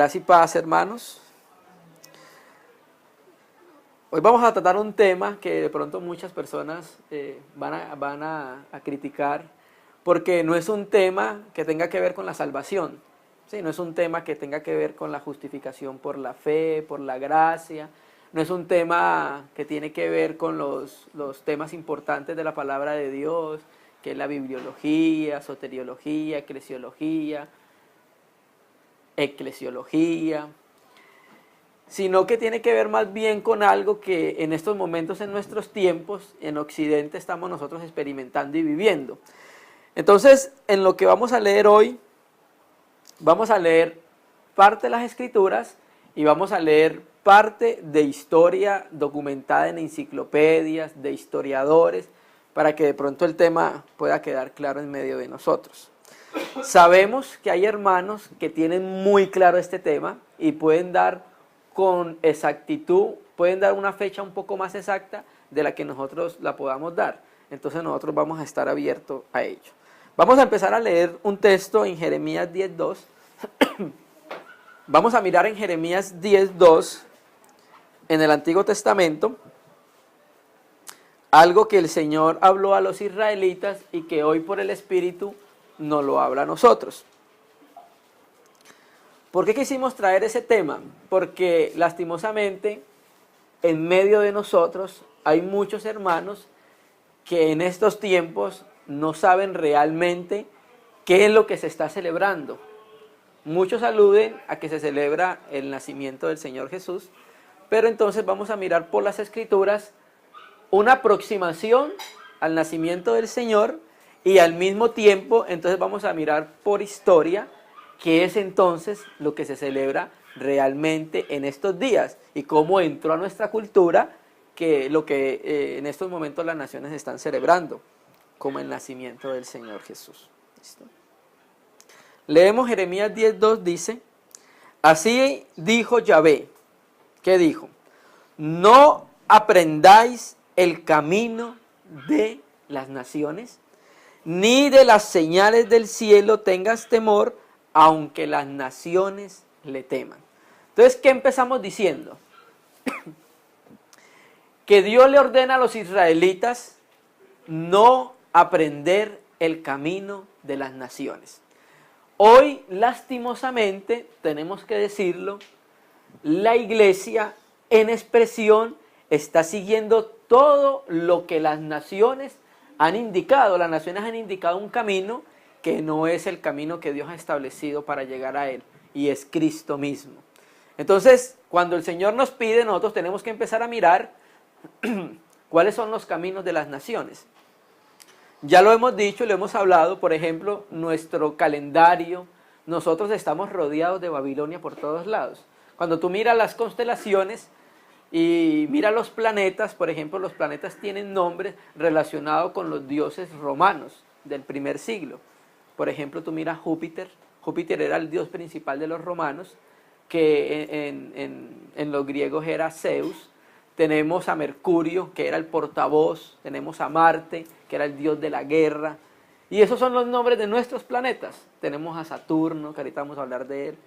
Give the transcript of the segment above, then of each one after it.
Gracia y paz, hermanos. Hoy vamos a tratar un tema que de pronto muchas personas van a criticar, porque no es un tema que tenga que ver con la salvación, ¿sí? No es un tema que tenga que ver con la justificación por la fe, por la gracia, no es un tema que tiene que ver con los temas importantes de la palabra de Dios, que es la bibliología, soteriología, eclesiología, sino que tiene que ver más bien con algo que en estos momentos, en nuestros tiempos, en Occidente estamos nosotros experimentando y viviendo. Entonces, en lo que vamos a leer hoy, vamos a leer parte de las Escrituras y vamos a leer parte de historia documentada en enciclopedias, de historiadores, para que de pronto el tema pueda quedar claro en medio de nosotros. Sabemos que hay hermanos que tienen muy claro este tema y pueden dar con exactitud, pueden dar una fecha un poco más exacta de la que nosotros la podamos dar. Entonces nosotros vamos a estar abiertos a ello. Vamos a empezar a leer un texto en Jeremías 10:2. Vamos a mirar en Jeremías 10:2, en el Antiguo Testamento, algo que el Señor habló a los israelitas y que hoy por el Espíritu nos lo habla a nosotros. ¿Por qué quisimos traer ese tema? Porque lastimosamente en medio de nosotros hay muchos hermanos que en estos tiempos no saben realmente qué es lo que se está celebrando. Muchos aluden a que se celebra el nacimiento del Señor Jesús, pero entonces vamos a mirar por las Escrituras una aproximación al nacimiento del Señor y al mismo tiempo entonces vamos a mirar por historia qué es entonces lo que se celebra realmente en estos días y cómo entró a nuestra cultura que lo que en estos momentos las naciones están celebrando, como el nacimiento del Señor Jesús. ¿Listo? Leemos Jeremías 10:2, dice: así dijo Yahvé. ¿Qué dijo? No aprendáis el camino de las naciones, ni de las señales del cielo tengas temor, aunque las naciones le teman. Entonces, ¿qué empezamos diciendo? Que Dios le ordena a los israelitas no aprender el camino de las naciones. Hoy, lastimosamente, tenemos que decirlo, la iglesia en expresión está siguiendo todo lo que las naciones han indicado. Las naciones han indicado un camino que no es el camino que Dios ha establecido para llegar a Él, y es Cristo mismo. Entonces, cuando el Señor nos pide, nosotros tenemos que empezar a mirar cuáles son los caminos de las naciones. Ya lo hemos dicho, lo hemos hablado, por ejemplo, nuestro calendario, nosotros estamos rodeados de Babilonia por todos lados. Cuando tú miras las constelaciones y miras los planetas, por ejemplo, los planetas tienen nombres relacionados con los dioses romanos del primer siglo. Por ejemplo, tú miras Júpiter. Júpiter era el dios principal de los romanos, que en los griegos era Zeus. Tenemos a Mercurio, que era el portavoz. Tenemos a Marte, que era el dios de la guerra. Y esos son los nombres de nuestros planetas. Tenemos a Saturno, que ahorita vamos a hablar de él.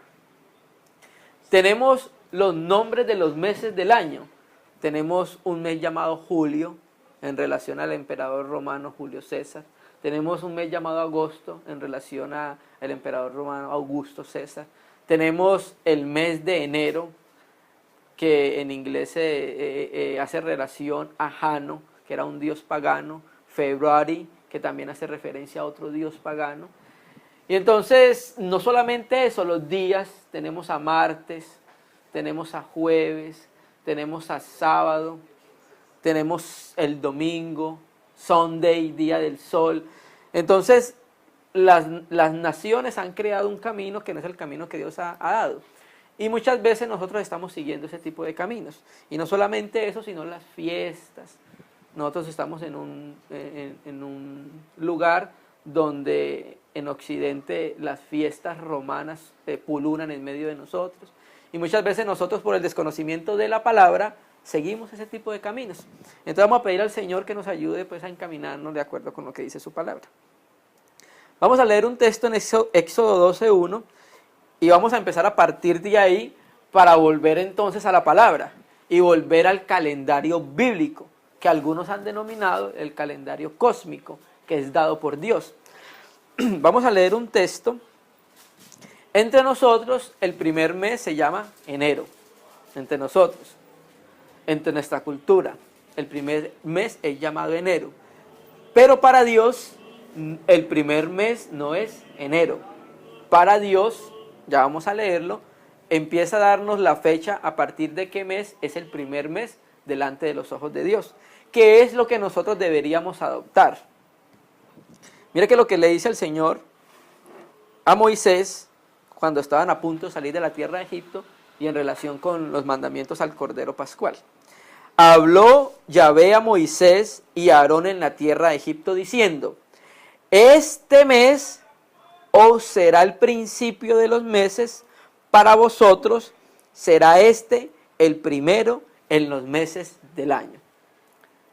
Tenemos los nombres de los meses del año. Tenemos un mes llamado Julio, en relación al emperador romano Julio César. Tenemos un mes llamado agosto, en relación al emperador romano Augusto César. Tenemos el mes de enero, que en inglés hace relación a Jano, que era un dios pagano. February, que también hace referencia a otro dios pagano. Y entonces, no solamente eso, los días, tenemos a martes, tenemos a jueves, tenemos a sábado, tenemos el domingo, Sunday, día del sol. Entonces, las naciones han creado un camino que no es el camino que Dios ha dado. Y muchas veces nosotros estamos siguiendo ese tipo de caminos. Y no solamente eso, sino las fiestas. Nosotros estamos en un lugar donde en Occidente las fiestas romanas pululan en medio de nosotros. Y muchas veces nosotros, por el desconocimiento de la palabra, seguimos ese tipo de caminos. Entonces vamos a pedir al Señor que nos ayude pues, a encaminarnos de acuerdo con lo que dice su palabra. Vamos a leer un texto en Éxodo 12:1 Y vamos a empezar a partir de ahí para volver entonces a la palabra y volver al calendario bíblico, que algunos han denominado el calendario cósmico, que es dado por Dios. Vamos a leer un texto. Entre nosotros, el primer mes se llama enero. Entre nosotros, entre nuestra cultura, el primer mes es llamado enero. Pero para Dios, el primer mes no es enero. Para Dios, ya vamos a leerlo, empieza a darnos la fecha a partir de qué mes es el primer mes delante de los ojos de Dios. ¿Qué es lo que nosotros deberíamos adoptar? Mira que lo que le dice el Señor a Moisés cuando estaban a punto de salir de la tierra de Egipto y en relación con los mandamientos al Cordero Pascual. Habló Yahvé a Moisés y a Aarón en la tierra de Egipto diciendo: este mes os será el principio de los meses, para vosotros será este el primero en los meses del año.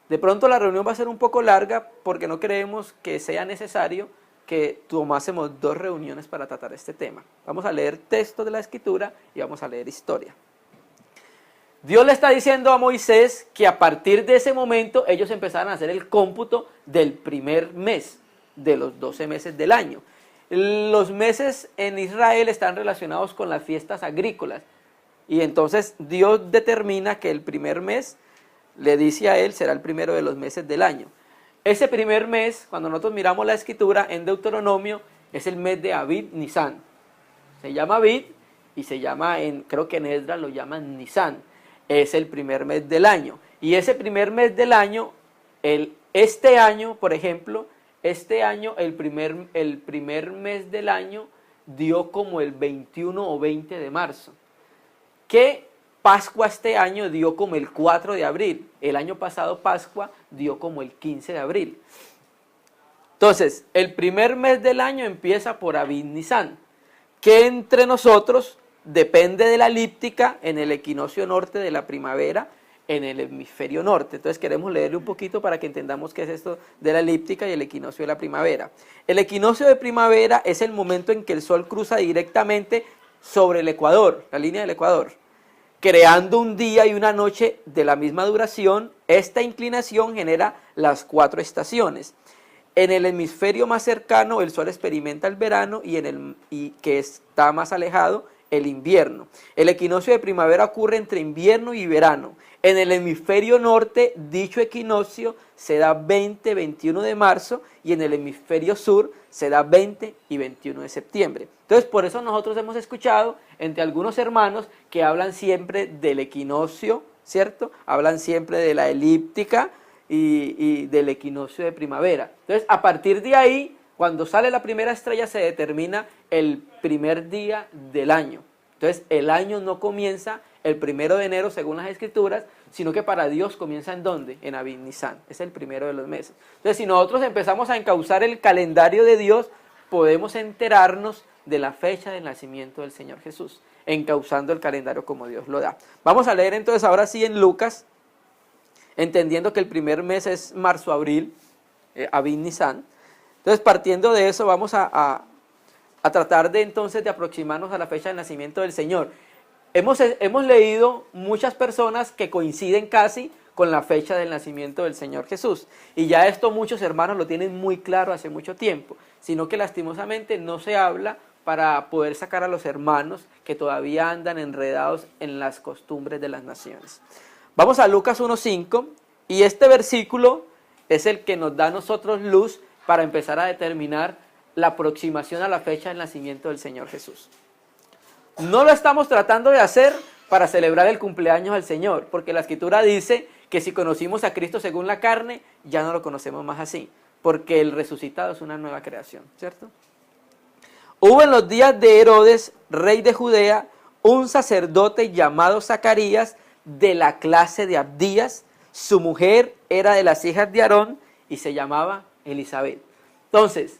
De pronto la reunión va a ser un poco larga porque no creemos que sea necesario que tomásemos 2 reuniones para tratar este tema. Vamos a leer textos de la Escritura y vamos a leer historia. Dios le está diciendo a Moisés que a partir de ese momento ellos empezaron a hacer el cómputo del primer mes de los 12 meses del año. Los meses en Israel están relacionados con las fiestas agrícolas y entonces Dios determina que el primer mes, le dice a él, será el primero de los meses del año. Ese primer mes, cuando nosotros miramos la Escritura en Deuteronomio, es el mes de Abib Nisan. Se llama Abib y se llama, creo que en Esdras lo llaman Nisan. Es el primer mes del año. Y ese primer mes del año, este año, por ejemplo, este año, el primer mes del año dio como el 21 o 20 de marzo. Que Pascua este año dio como el 4 de abril. El año pasado Pascua dio como el 15 de abril. Entonces, el primer mes del año empieza por Abib Nisan, que entre nosotros depende de la elíptica en el equinoccio norte de la primavera en el hemisferio norte. Entonces queremos leerle un poquito para que entendamos qué es esto de la elíptica y el equinoccio de la primavera. El equinoccio de primavera es el momento en que el sol cruza directamente sobre el ecuador, la línea del ecuador, creando un día y una noche de la misma duración. Esta inclinación genera las 4 estaciones. En el hemisferio más cercano el sol experimenta el verano y que está más alejado el invierno. El equinoccio de primavera ocurre entre invierno y verano. En el hemisferio norte dicho equinoccio se da 20-21 de marzo y en el hemisferio sur se da 20 y 21 de septiembre. Entonces por eso nosotros hemos escuchado entre algunos hermanos que hablan siempre del equinoccio, ¿cierto? Hablan siempre de la elíptica y del equinoccio de primavera. Entonces a partir de ahí, cuando sale la primera estrella se determina el primer día del año. Entonces el año no comienza el 1 de enero según las Escrituras, sino que para Dios comienza ¿en dónde? En Abib Nisan, es el primero de los meses. Entonces si nosotros empezamos a encauzar el calendario de Dios, podemos enterarnos de la fecha del nacimiento del Señor Jesús, encauzando el calendario como Dios lo da. Vamos a leer entonces ahora sí en Lucas, entendiendo que el primer mes es marzo-abril, Abib Nisan. Entonces partiendo de eso vamos a tratar de entonces de aproximarnos a la fecha del nacimiento del Señor. Hemos leído muchas personas que coinciden casi con la fecha del nacimiento del Señor Jesús. Y ya esto muchos hermanos lo tienen muy claro hace mucho tiempo, sino que lastimosamente no se habla para poder sacar a los hermanos que todavía andan enredados en las costumbres de las naciones. Vamos a Lucas 1:5 y este versículo es el que nos da a nosotros luz para empezar a determinar la aproximación a la fecha del nacimiento del Señor Jesús. No lo estamos tratando de hacer para celebrar el cumpleaños del Señor, porque la Escritura dice que si conocimos a Cristo según la carne, ya no lo conocemos más así, porque el resucitado es una nueva creación, ¿cierto? Hubo en los días de Herodes, rey de Judea, un sacerdote llamado Zacarías, de la clase de Abdías. Su mujer era de las hijas de Aarón y se llamaba Elizabeth. Entonces,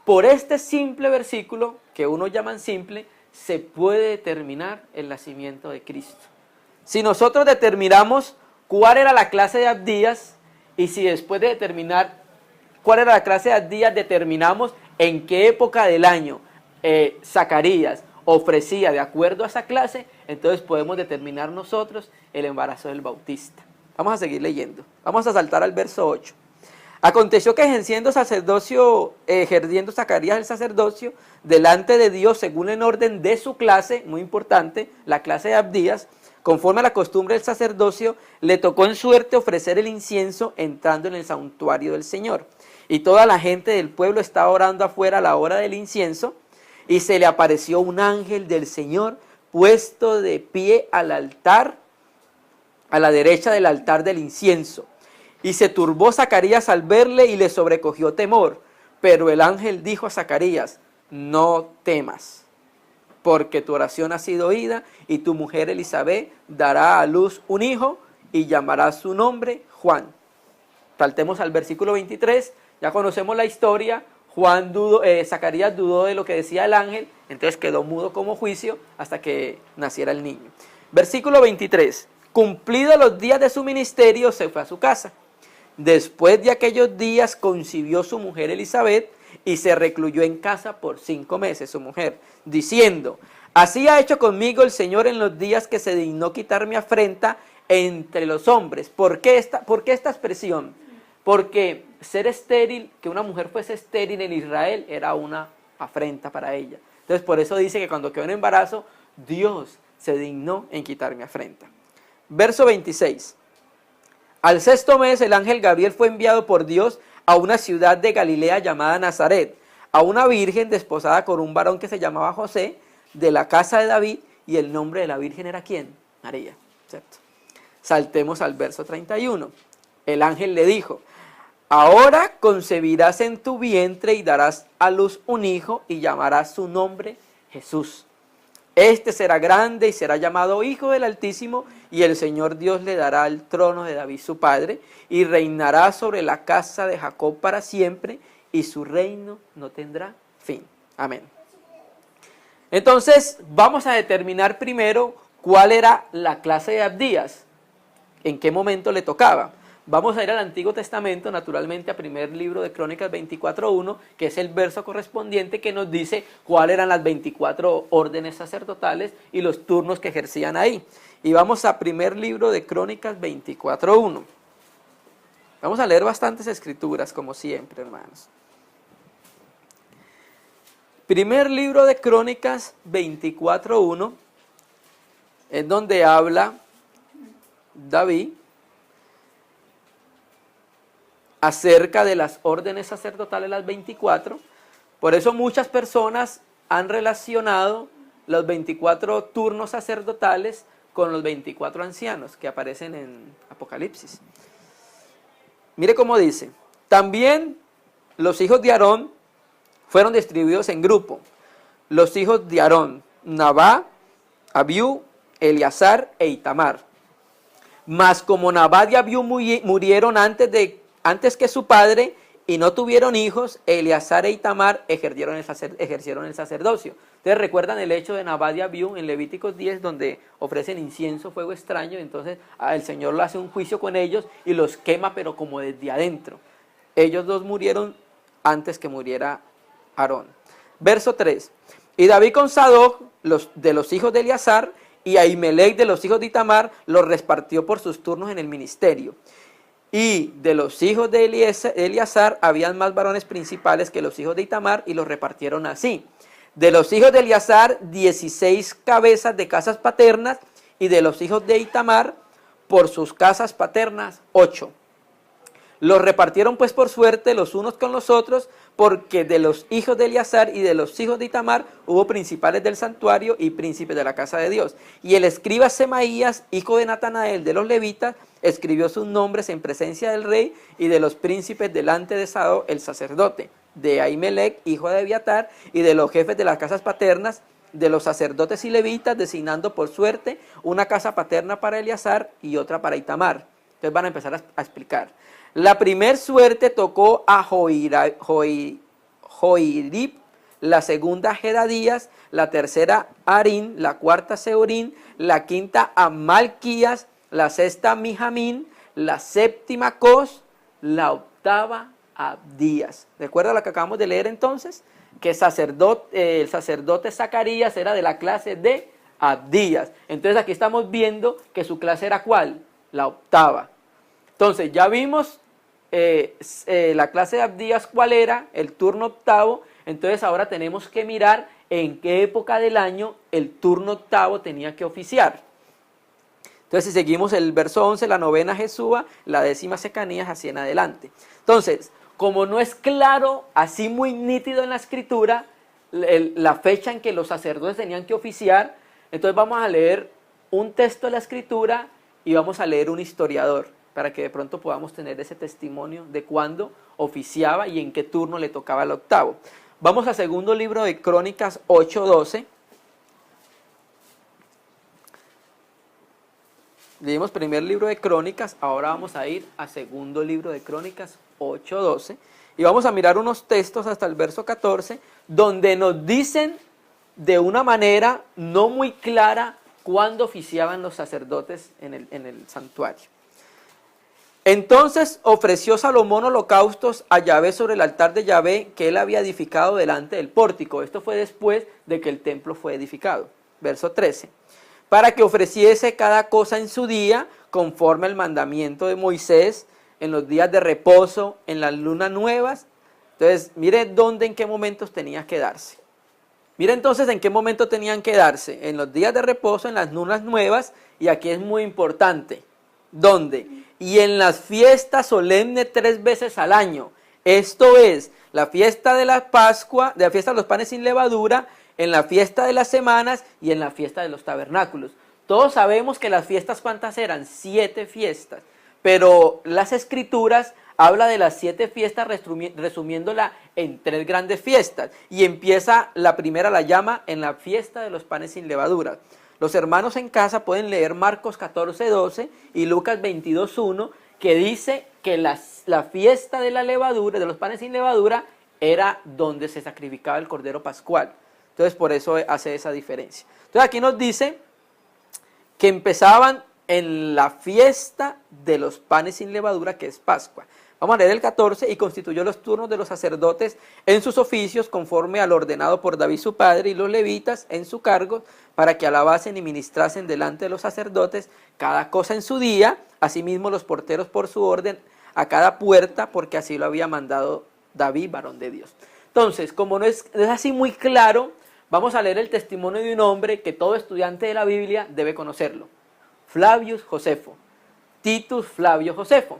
por este simple versículo, que unos llaman simple, se puede determinar el nacimiento de Cristo. Si nosotros determinamos cuál era la clase de Abdías, y si después de determinar cuál era la clase de Abdías, determinamos en qué época del año Zacarías ofrecía de acuerdo a esa clase, entonces podemos determinar nosotros el embarazo del bautista. Vamos a seguir leyendo. Vamos a saltar al verso 8. Aconteció que ejerciendo Zacarías el sacerdocio delante de Dios según el orden de su clase, muy importante, la clase de Abdías, conforme a la costumbre del sacerdocio, le tocó en suerte ofrecer el incienso entrando en el santuario del Señor. Y toda la gente del pueblo estaba orando afuera a la hora del incienso, y se le apareció un ángel del Señor puesto de pie al altar, a la derecha del altar del incienso. Y se turbó Zacarías al verle y le sobrecogió temor. Pero el ángel dijo a Zacarías: no temas, porque tu oración ha sido oída, y tu mujer Elizabeth dará a luz un hijo y llamará su nombre Juan. Saltemos al versículo 23, ya conocemos la historia. Zacarías dudó de lo que decía el ángel, entonces quedó mudo como juicio hasta que naciera el niño. Versículo 23, cumplidos los días de su ministerio, se fue a su casa. Después de aquellos días concibió su mujer Elizabeth y se recluyó en casa por 5 meses su mujer, diciendo: así ha hecho conmigo el Señor en los días que se dignó quitar mi afrenta entre los hombres. ¿Por qué esta expresión? Porque ser estéril, que una mujer fuese estéril en Israel, era una afrenta para ella. Entonces por eso dice que cuando quedó en embarazo, Dios se dignó en quitar mi afrenta. Verso 26. Al 6º mes el ángel Gabriel fue enviado por Dios a una ciudad de Galilea llamada Nazaret, a una virgen desposada con un varón que se llamaba José, de la casa de David, y el nombre de la virgen era ¿quién? María, ¿cierto? Saltemos al verso 31. El ángel le dijo: ahora concebirás en tu vientre y darás a luz un hijo y llamarás su nombre Jesús. Este será grande y será llamado Hijo del Altísimo, y el Señor Dios le dará el trono de David su padre, y reinará sobre la casa de Jacob para siempre, y su reino no tendrá fin. Amén. Entonces vamos a determinar primero cuál era la clase de Abdías, en qué momento le tocaba. Vamos a ir al Antiguo Testamento, naturalmente, a primer libro de Crónicas 24:1, que es el verso correspondiente que nos dice cuáles eran las 24 órdenes sacerdotales y los turnos que ejercían ahí. Y vamos a primer libro de Crónicas 24:1. Vamos a leer bastantes escrituras, como siempre, hermanos. Primer libro de Crónicas 24:1, es donde habla David acerca de las órdenes sacerdotales, las 24. Por eso muchas personas han relacionado los 24 turnos sacerdotales con los 24 ancianos que aparecen en Apocalipsis. Mire cómo dice: también los hijos de Aarón fueron distribuidos en grupo. Los hijos de Aarón: Nadab, Abiú, Eleazar e Itamar. Mas como Nadab y Abiú murieron antes que su padre y no tuvieron hijos, Eleazar e Itamar ejercieron el sacerdocio. Ustedes recuerdan el hecho de Nadab y Abiú en Levíticos 10, donde ofrecen incienso, fuego extraño. Entonces el Señor lo hace un juicio con ellos y los quema, pero como desde adentro. Ellos dos murieron antes que muriera Aarón. Verso 3. Y David con Sadoc, de los hijos de Eleazar, y Ahimelech de los hijos de Itamar, los repartió por sus turnos en el ministerio. Y de los hijos de Eleazar habían más varones principales que los hijos de Itamar, y los repartieron así: de los hijos de Eleazar 16 cabezas de casas paternas, y de los hijos de Itamar por sus casas paternas 8. Los repartieron pues por suerte los unos con los otros, porque de los hijos de Eleazar y de los hijos de Itamar hubo principales del santuario y príncipes de la casa de Dios. Y el escriba Semaías, hijo de Natanael de los levitas, escribió sus nombres en presencia del rey y de los príncipes delante de Sadoc el sacerdote, de Ahimelech, hijo de Abiatar, y de los jefes de las casas paternas, de los sacerdotes y levitas, designando por suerte una casa paterna para Eleazar y otra para Itamar. Entonces van a empezar a explicar. La primer suerte tocó a Joirib, la segunda Jedadías, la tercera Arín, la cuarta Seurín, la quinta a Malquías, la sexta Mijamín, la séptima Cos, la octava Abdías. ¿Recuerda lo que acabamos de leer entonces? Que el sacerdote Zacarías era de la clase de Abdías. Entonces aquí estamos viendo que su clase era ¿cuál? La octava. Entonces ya vimos la clase de Abdías cuál era, el turno octavo. Entonces ahora tenemos que mirar en qué época del año el turno octavo tenía que oficiar. Entonces si seguimos el verso 11, la novena Jesúa, la décima Secanías, así en adelante. Entonces, como no es claro, así muy nítido en la escritura, la fecha en que los sacerdotes tenían que oficiar, entonces vamos a leer un texto de la escritura y vamos a leer un historiador, para que de pronto podamos tener ese testimonio de cuándo oficiaba y en qué turno le tocaba el octavo. Vamos a segundo libro de Crónicas 8:12. Leímos primer libro de Crónicas, ahora vamos a ir a segundo libro de Crónicas 8:12 y vamos a mirar unos textos hasta el verso 14 donde nos dicen de una manera no muy clara cuándo oficiaban los sacerdotes en el santuario. Entonces ofreció Salomón holocaustos a Yahvé sobre el altar de Yahvé que él había edificado delante del pórtico. Esto fue después de que el templo fue edificado. Verso 13. Para que ofreciese cada cosa en su día, conforme al mandamiento de Moisés, en los días de reposo, en las lunas nuevas. Entonces, mire dónde, en qué momentos tenía que darse. Mire entonces en qué momento tenían que darse. En los días de reposo, en las lunas nuevas, y aquí es muy importante. ¿Dónde? Y en las fiestas solemnes 3 veces al año. Esto es, la fiesta de la Pascua, de la fiesta de los panes sin levadura, en la fiesta de las semanas y en la fiesta de los tabernáculos. Todos sabemos que las fiestas, ¿cuántas eran? 7 fiestas. Pero las escrituras habla de las 7 fiestas resumiéndola en 3 grandes fiestas. Y empieza, la primera la llama en la fiesta de los panes sin levadura. Los hermanos en casa pueden leer Marcos 14:12 y Lucas 22:1, que dice que la fiesta de la levadura, de los panes sin levadura, era donde se sacrificaba el cordero pascual. Entonces por eso hace esa diferencia. Entonces aquí nos dice que empezaban en la fiesta de los panes sin levadura, que es Pascua. Vamos a leer el 14, y constituyó los turnos de los sacerdotes en sus oficios conforme al ordenado por David su padre y los levitas en su cargo para que alabasen y ministrasen delante de los sacerdotes cada cosa en su día, asimismo los porteros por su orden a cada puerta porque así lo había mandado David, varón de Dios. Entonces, como no es así muy claro, vamos a leer el testimonio de un hombre que todo estudiante de la Biblia debe conocerlo. Flavius Josefo, Titus Flavio Josefo.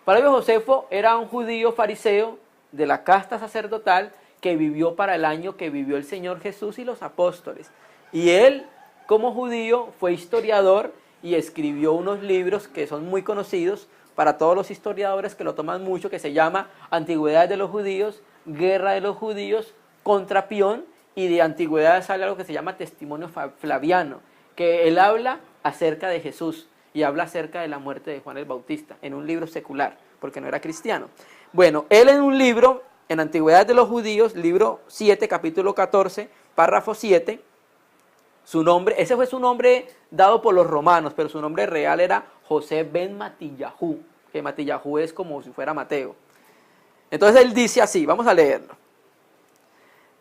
Flavio Josefo era un judío fariseo de la casta sacerdotal que vivió para el año que vivió el Señor Jesús y los apóstoles. Y él, como judío, fue historiador y escribió unos libros que son muy conocidos para todos los historiadores que lo toman mucho, que se llama Antigüedades de los Judíos, Guerra de los Judíos, contra Pión, y de Antigüedades sale algo que se llama Testimonio Flaviano, que él habla acerca de Jesús y habla acerca de la muerte de Juan el Bautista, en un libro secular, porque no era cristiano. Bueno, él en un libro, en Antigüedades de los Judíos, libro 7, capítulo 14, párrafo 7, su nombre, ese fue su nombre dado por los romanos, pero su nombre real era José ben Matillahu, que Matillahu es como si fuera Mateo. Entonces él dice así, vamos a leerlo.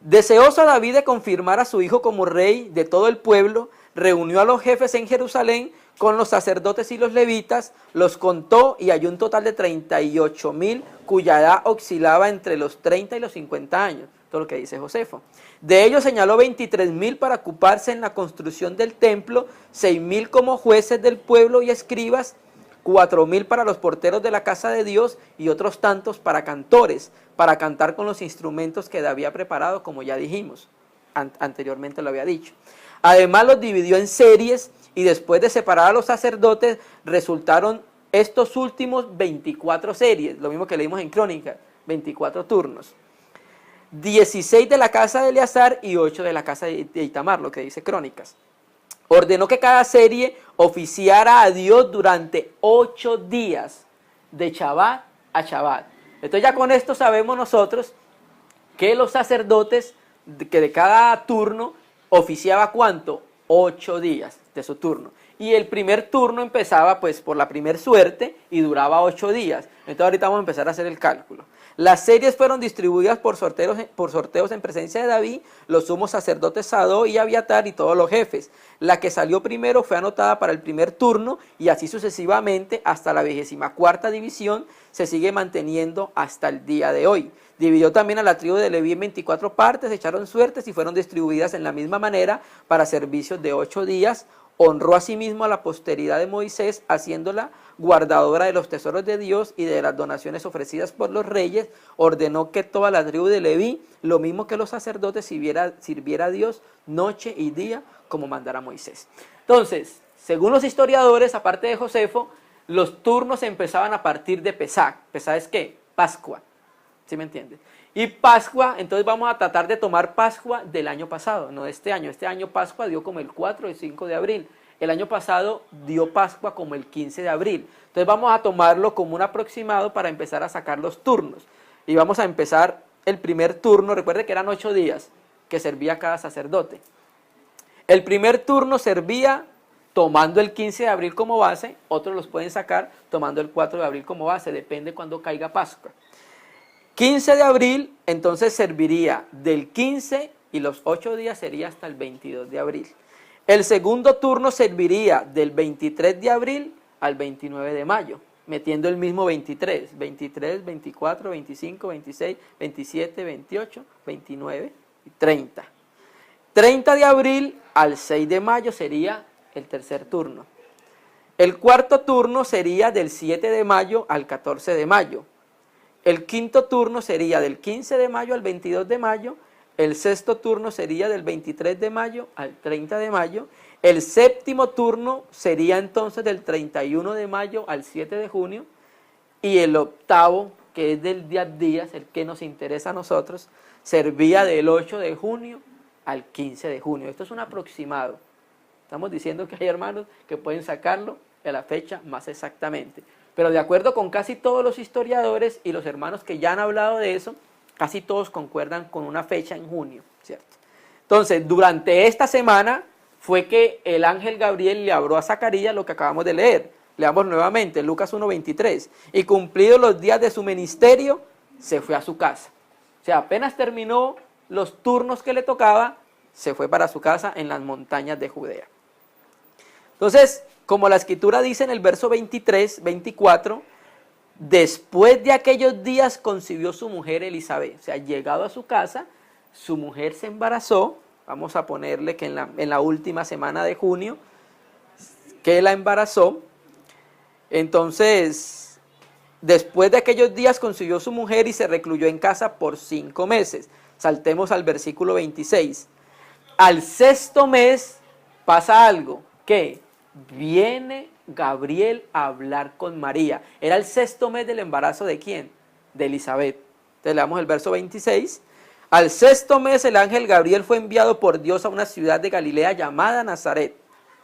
Deseoso David de confirmar a su hijo como rey de todo el pueblo, reunió a los jefes en Jerusalén con los sacerdotes y los levitas, los contó y halló un total de 38,000, cuya edad oscilaba entre los 30 y los 50 años, todo lo que dice Josefo. De ellos señaló 23,000 para ocuparse en la construcción del templo, 6,000 como jueces del pueblo y escribas, 4,000 para los porteros de la casa de Dios y otros tantos para cantores, para cantar con los instrumentos que David había preparado, como ya dijimos, anteriormente lo había dicho. Además los dividió en series y después de separar a los sacerdotes resultaron estos últimos 24 series, lo mismo que leímos en Crónicas, 24 turnos. 16 de la casa de Eleazar y 8 de la casa de Itamar, lo que dice Crónicas. Ordenó que cada serie oficiara a Dios durante 8 días, de Shabbat a Shabbat. Entonces ya con esto sabemos nosotros que los sacerdotes, que de cada turno oficiaba ¿cuánto? 8 días de su turno. Y el primer turno empezaba pues por la primer suerte y duraba 8 días. Entonces ahorita vamos a empezar a hacer el cálculo. Las series fueron distribuidas por sorteos en presencia de David, los sumos sacerdotes Sadó y Abiatar y todos los jefes. La que salió primero fue anotada para el primer turno y así sucesivamente hasta la 24ª división se sigue manteniendo hasta el día de hoy. Dividió también a la tribu de Leví en 24 partes, echaron suertes y fueron distribuidas en la misma manera para servicios de 8 días. Honró asimismo a la posteridad de Moisés, haciéndola guardadora de los tesoros de Dios y de las donaciones ofrecidas por los reyes. Ordenó que toda la tribu de Leví, lo mismo que los sacerdotes, sirviera a Dios noche y día, como mandara Moisés. Entonces, según los historiadores, aparte de Josefo, los turnos empezaban a partir de Pesach. ¿Pesach es qué? Pascua. ¿Sí me entiende? Y Pascua, entonces vamos a tratar de tomar Pascua del año pasado, no de este año. Este año Pascua dio como el 4 y 5 de abril. El año pasado dio Pascua como el 15 de abril. Entonces vamos a tomarlo como un aproximado para empezar a sacar los turnos. Y vamos a empezar el primer turno. Recuerde que eran 8 días que servía cada sacerdote. El primer turno servía tomando el 15 de abril como base. Otros los pueden sacar tomando el 4 de abril como base. Depende cuando caiga Pascua. 15 de abril, entonces serviría del 15 y los 8 días sería hasta el 22 de abril. El segundo turno serviría del 23 de abril al 29 de mayo, metiendo el mismo 23, 24, 25, 26, 27, 28, 29 y 30. 30 de abril al 6 de mayo sería el tercer turno. El cuarto turno sería del 7 de mayo al 14 de mayo. El quinto turno sería del 15 de mayo al 22 de mayo, el sexto turno sería del 23 de mayo al 30 de mayo, el séptimo turno sería entonces del 31 de mayo al 7 de junio, y el octavo, que es del día a día, el que nos interesa a nosotros, servía del 8 de junio al 15 de junio. Esto es un aproximado. Estamos diciendo que hay hermanos que pueden sacarlo de la fecha más exactamente. Pero de acuerdo con casi todos los historiadores y los hermanos que ya han hablado de eso, casi todos concuerdan con una fecha en junio, ¿cierto? Entonces, durante esta semana fue que el ángel Gabriel le habló a Zacarías lo que acabamos de leer. Leamos nuevamente, Lucas 1:23. Y cumplidos los días de su ministerio, se fue a su casa. O sea, apenas terminó los turnos que le tocaba, se fue para su casa en las montañas de Judea. Entonces, como la escritura dice en el verso 23, 24, después de aquellos días concibió su mujer Elizabeth. O sea, llegado a su casa, su mujer se embarazó. Vamos a ponerle que en la última semana de junio, que la embarazó. Entonces, después de aquellos días concibió su mujer y se recluyó en casa por 5 meses. Saltemos al versículo 26. Al sexto mes pasa algo. ¿Qué? Viene Gabriel a hablar con María. Era el sexto mes del embarazo ¿de quién? De Elizabeth. Entonces leamos el verso 26. Al sexto mes el ángel Gabriel fue enviado por Dios a una ciudad de Galilea llamada Nazaret,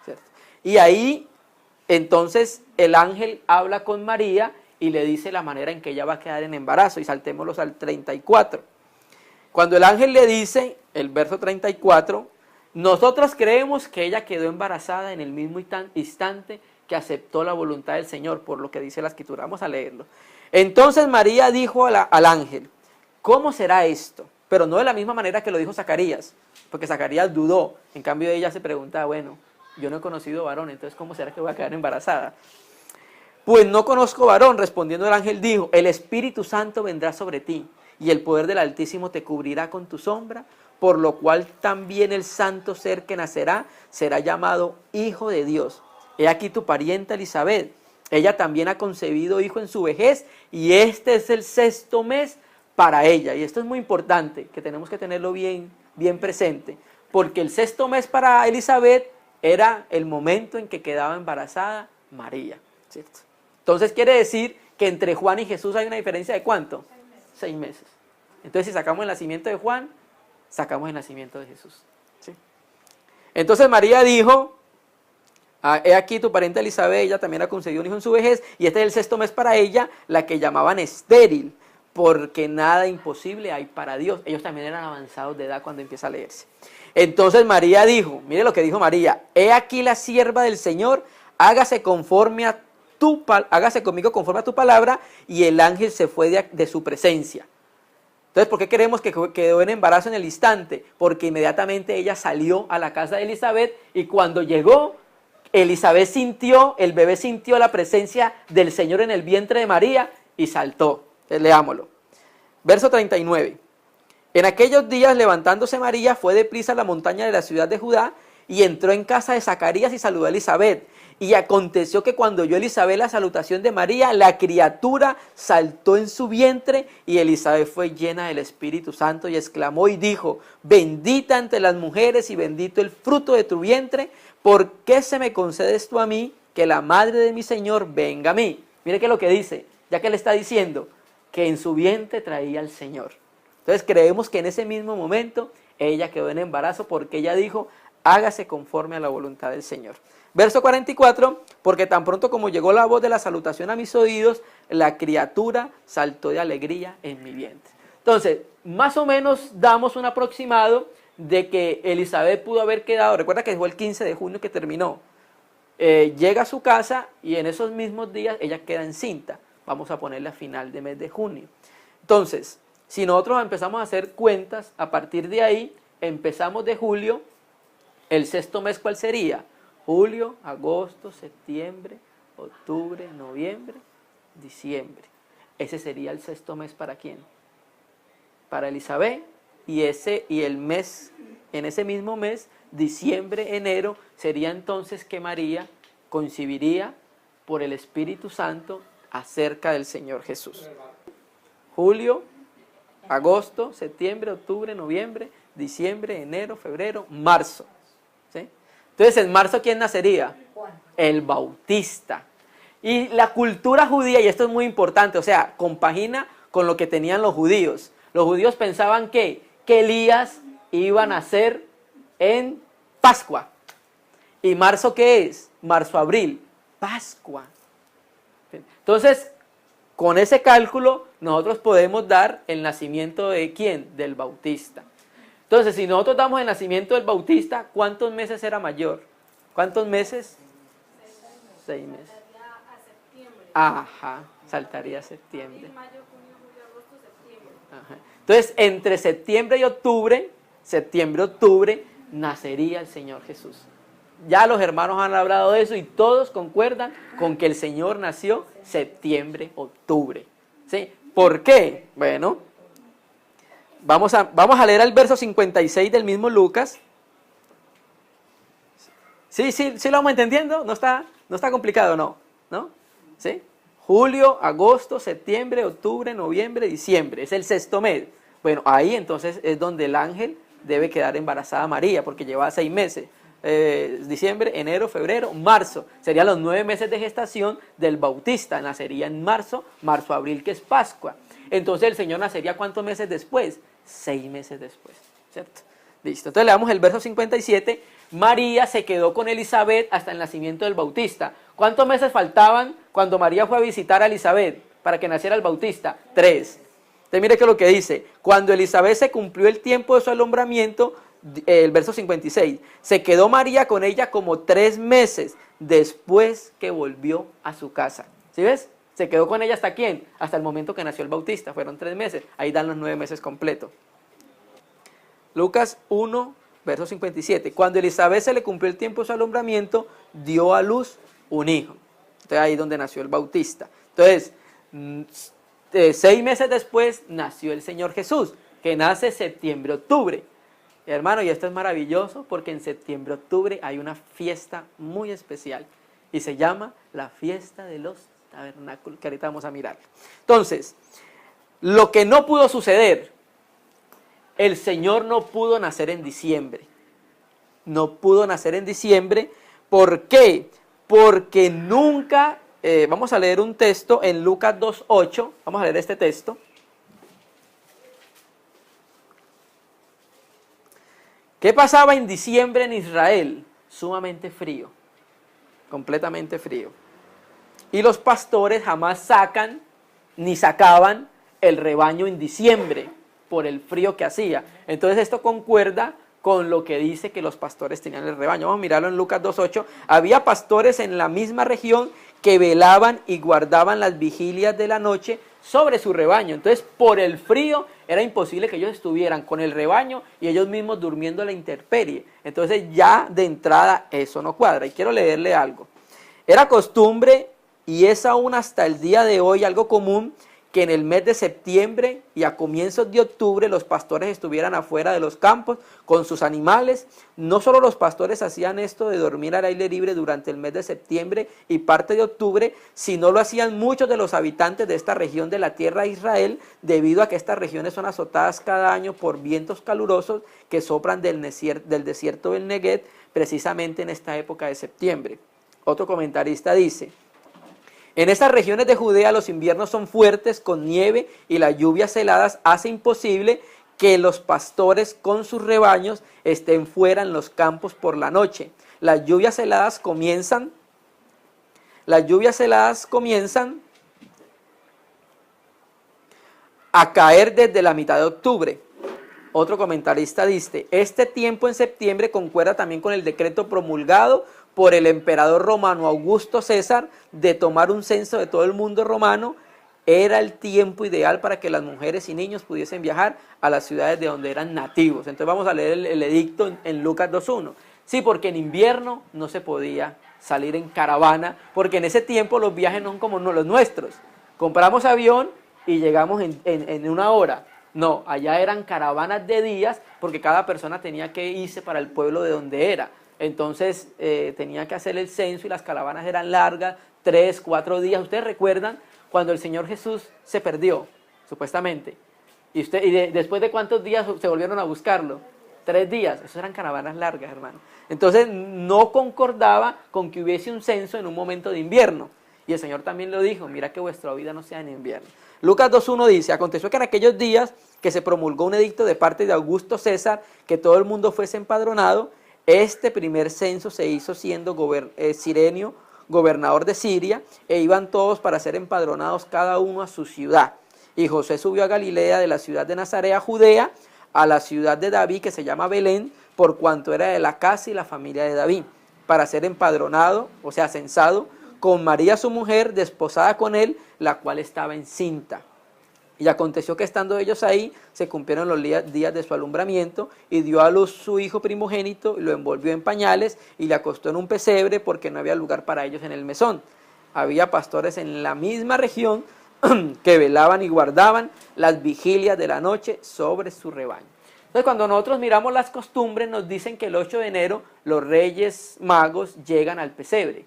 ¿cierto? Y ahí entonces el ángel habla con María y le dice la manera en que ella va a quedar en embarazo. Y saltémoslos al 34. Cuando el ángel le dice, el verso 34, nosotros creemos que ella quedó embarazada en el mismo instante que aceptó la voluntad del Señor, por lo que dice la escritura. Vamos a leerlo. Entonces María dijo al ángel, ¿cómo será esto? Pero no de la misma manera que lo dijo Zacarías, porque Zacarías dudó. En cambio ella se preguntaba, bueno, yo no he conocido varón, entonces ¿cómo será que voy a quedar embarazada? Pues no conozco varón, respondiendo el ángel dijo, el Espíritu Santo vendrá sobre ti, y el poder del Altísimo te cubrirá con tu sombra, por lo cual también el santo ser que nacerá será llamado Hijo de Dios. He aquí tu parienta Elizabeth, ella también ha concebido hijo en su vejez, y este es el sexto mes para ella. Y esto es muy importante, que tenemos que tenerlo bien presente, porque el sexto mes para Elizabeth era el momento en que quedaba embarazada María, ¿cierto? Entonces quiere decir que entre Juan y Jesús hay una diferencia de ¿cuánto? 6 meses. Entonces si sacamos el nacimiento de Juan, sacamos el nacimiento de Jesús, ¿sí? Entonces María dijo, he aquí tu pariente Elizabeth, ella también ha concebido un hijo en su vejez, y este es el sexto mes para ella, la que llamaban estéril, porque nada imposible hay para Dios. Ellos también eran avanzados de edad cuando empieza a leerse. Entonces María dijo, mire lo que dijo María, he aquí la sierva del Señor, hágase conforme a hágase conmigo conforme a tu palabra, y el ángel se fue de su presencia. Entonces, ¿por qué creemos que quedó en embarazo en el instante? Porque inmediatamente ella salió a la casa de Elizabeth, y cuando llegó, el bebé sintió la presencia del Señor en el vientre de María y saltó. Entonces, leámoslo. Verso 39. En aquellos días, levantándose María, fue deprisa a la montaña de la ciudad de Judá y entró en casa de Zacarías y saludó a Elizabeth. Y aconteció que cuando oyó Elizabeth la salutación de María, la criatura saltó en su vientre, y Elizabeth fue llena del Espíritu Santo y exclamó y dijo: bendita entre las mujeres y bendito el fruto de tu vientre. ¿Por qué se me concedes tú a mí, que la madre de mi Señor venga a mí? Mire qué es lo que dice, ya que le está diciendo que en su vientre traía al Señor. Entonces creemos que en ese mismo momento ella quedó en embarazo, porque ella dijo: hágase conforme a la voluntad del Señor. Verso 44, porque tan pronto como llegó la voz de la salutación a mis oídos, la criatura saltó de alegría en mi vientre. Entonces, más o menos damos un aproximado de que Elizabeth pudo haber quedado, recuerda que fue el 15 de junio que terminó, llega a su casa y en esos mismos días ella queda encinta. Vamos a ponerle a final de mes de junio. Entonces, si nosotros empezamos a hacer cuentas, a partir de ahí, empezamos de julio, el sexto mes, ¿cuál sería? Julio, agosto, septiembre, octubre, noviembre, diciembre. Ese sería el sexto mes, ¿para quién? Para Elizabeth. Y el mes, en ese mismo mes, diciembre, enero, sería entonces que María concibiría por el Espíritu Santo acerca del Señor Jesús. Julio, agosto, septiembre, octubre, noviembre, diciembre, enero, febrero, marzo. ¿Sí? Entonces, en marzo, ¿quién nacería? Juan. El Bautista. Y la cultura judía, y esto es muy importante, o sea, compagina con lo que tenían los judíos. Los judíos pensaban que Elías iba a nacer en Pascua. ¿Y marzo qué es? Marzo-abril, Pascua. Entonces, con ese cálculo, nosotros podemos dar el nacimiento de ¿quién? Del Bautista. Entonces, si nosotros damos el nacimiento del Bautista, ¿cuántos meses era mayor? ¿Cuántos meses? 6 meses. Ajá, saltaría a septiembre. Ajá. Entonces, entre septiembre y octubre, septiembre-octubre, nacería el Señor Jesús. Ya los hermanos han hablado de eso y todos concuerdan con que el Señor nació septiembre-octubre. ¿Sí? ¿Por qué? Bueno, vamos a leer el verso 56 del mismo Lucas. ¿Sí lo vamos entendiendo? ¿No está complicado? ¿No? ¿Sí? Julio, agosto, septiembre, octubre, noviembre, diciembre. Es el sexto mes. Bueno, ahí entonces es donde el ángel debe quedar embarazada María, porque llevaba 6 meses. Diciembre, enero, febrero, marzo. Serían los 9 meses de gestación del Bautista. Nacería en marzo, abril, que es Pascua. Entonces el Señor nacería ¿cuántos meses después? 6 meses después, ¿cierto? Listo. Entonces le damos el verso 57. María se quedó con Elizabeth hasta el nacimiento del Bautista. ¿Cuántos meses faltaban cuando María fue a visitar a Elizabeth para que naciera el Bautista? 3. Entonces mire que lo que dice: cuando Elizabeth se cumplió el tiempo de su alumbramiento, el verso 56, se quedó María con ella como 3 meses después que volvió a su casa. ¿Sí ves? Se quedó con ella ¿hasta quién? Hasta el momento que nació el Bautista, fueron 3 meses, ahí dan los 9 meses completos. Lucas 1, verso 57, cuando Elizabeth se le cumplió el tiempo de su alumbramiento, dio a luz un hijo. Entonces ahí es donde nació el Bautista. Entonces, 6 meses después nació el Señor Jesús, que nace septiembre-octubre. Hermano, y esto es maravilloso porque en septiembre-octubre hay una fiesta muy especial y se llama la fiesta de los tabernáculos, que ahorita vamos a mirar. Entonces, lo que no pudo suceder, el Señor no pudo nacer en diciembre. No pudo nacer en diciembre. ¿Por qué? Porque nunca, vamos a leer un texto en Lucas 2:8, vamos a leer este texto. ¿Qué pasaba en diciembre en Israel? Sumamente frío, completamente frío. Y los pastores jamás sacan ni sacaban el rebaño en diciembre por el frío que hacía. Entonces esto concuerda con lo que dice que los pastores tenían el rebaño. Vamos a mirarlo en Lucas 2:8. Había pastores en la misma región que velaban y guardaban las vigilias de la noche sobre su rebaño. Entonces, por el frío era imposible que ellos estuvieran con el rebaño y ellos mismos durmiendo a la intemperie. Entonces, ya de entrada eso no cuadra. Y quiero leerle algo. Era costumbre, y es aún hasta el día de hoy algo común, que en el mes de septiembre y a comienzos de octubre los pastores estuvieran afuera de los campos con sus animales. No solo los pastores hacían esto de dormir al aire libre durante el mes de septiembre y parte de octubre, sino lo hacían muchos de los habitantes de esta región de la tierra de Israel, debido a que estas regiones son azotadas cada año por vientos calurosos que soplan del desierto del Negev, precisamente en esta época de septiembre. Otro comentarista dice: en estas regiones de Judea los inviernos son fuertes con nieve y las lluvias heladas hace imposible que los pastores con sus rebaños estén fuera en los campos por la noche. Las lluvias heladas comienzan a caer desde la mitad de octubre. Otro comentarista dice: este tiempo en septiembre concuerda también con el decreto promulgado por el emperador romano Augusto César de tomar un censo de todo el mundo romano. Era el tiempo ideal para que las mujeres y niños pudiesen viajar a las ciudades de donde eran nativos. Entonces vamos a leer el edicto en Lucas 2.1. Sí, porque en invierno no se podía salir en caravana, porque en ese tiempo los viajes no son como los nuestros. Compramos avión y llegamos en una hora. No, allá eran caravanas de días, porque cada persona tenía que irse para el pueblo de donde era. Entonces tenía que hacer el censo y las caravanas eran largas, 3, 4 días. ¿Ustedes recuerdan cuando el Señor Jesús se perdió, supuestamente? ¿Y después de cuántos días se volvieron a buscarlo? 3 días. Esas eran caravanas largas, hermano. Entonces no concordaba con que hubiese un censo en un momento de invierno. Y el Señor también lo dijo: mira que vuestra vida no sea en invierno. Lucas 2.1 dice: aconteció que en aquellos días que se promulgó un edicto de parte de Augusto César, que todo el mundo fuese empadronado. Este primer censo se hizo siendo Cirenio gobernador de Siria, e iban todos para ser empadronados cada uno a su ciudad. Y José subió a Galilea, de la ciudad de Nazaret a Judea, a la ciudad de David, que se llama Belén, por cuanto era de la casa y la familia de David, para ser empadronado, o sea, censado, con María su mujer, desposada con él, la cual estaba encinta. Y aconteció que estando ellos ahí, se cumplieron los días de su alumbramiento, y dio a luz su hijo primogénito, y lo envolvió en pañales, y le acostó en un pesebre, porque no había lugar para ellos en el mesón. Había pastores en la misma región que velaban y guardaban las vigilias de la noche sobre su rebaño. Entonces, cuando nosotros miramos las costumbres, nos dicen que el 8 de enero los reyes magos llegan al pesebre.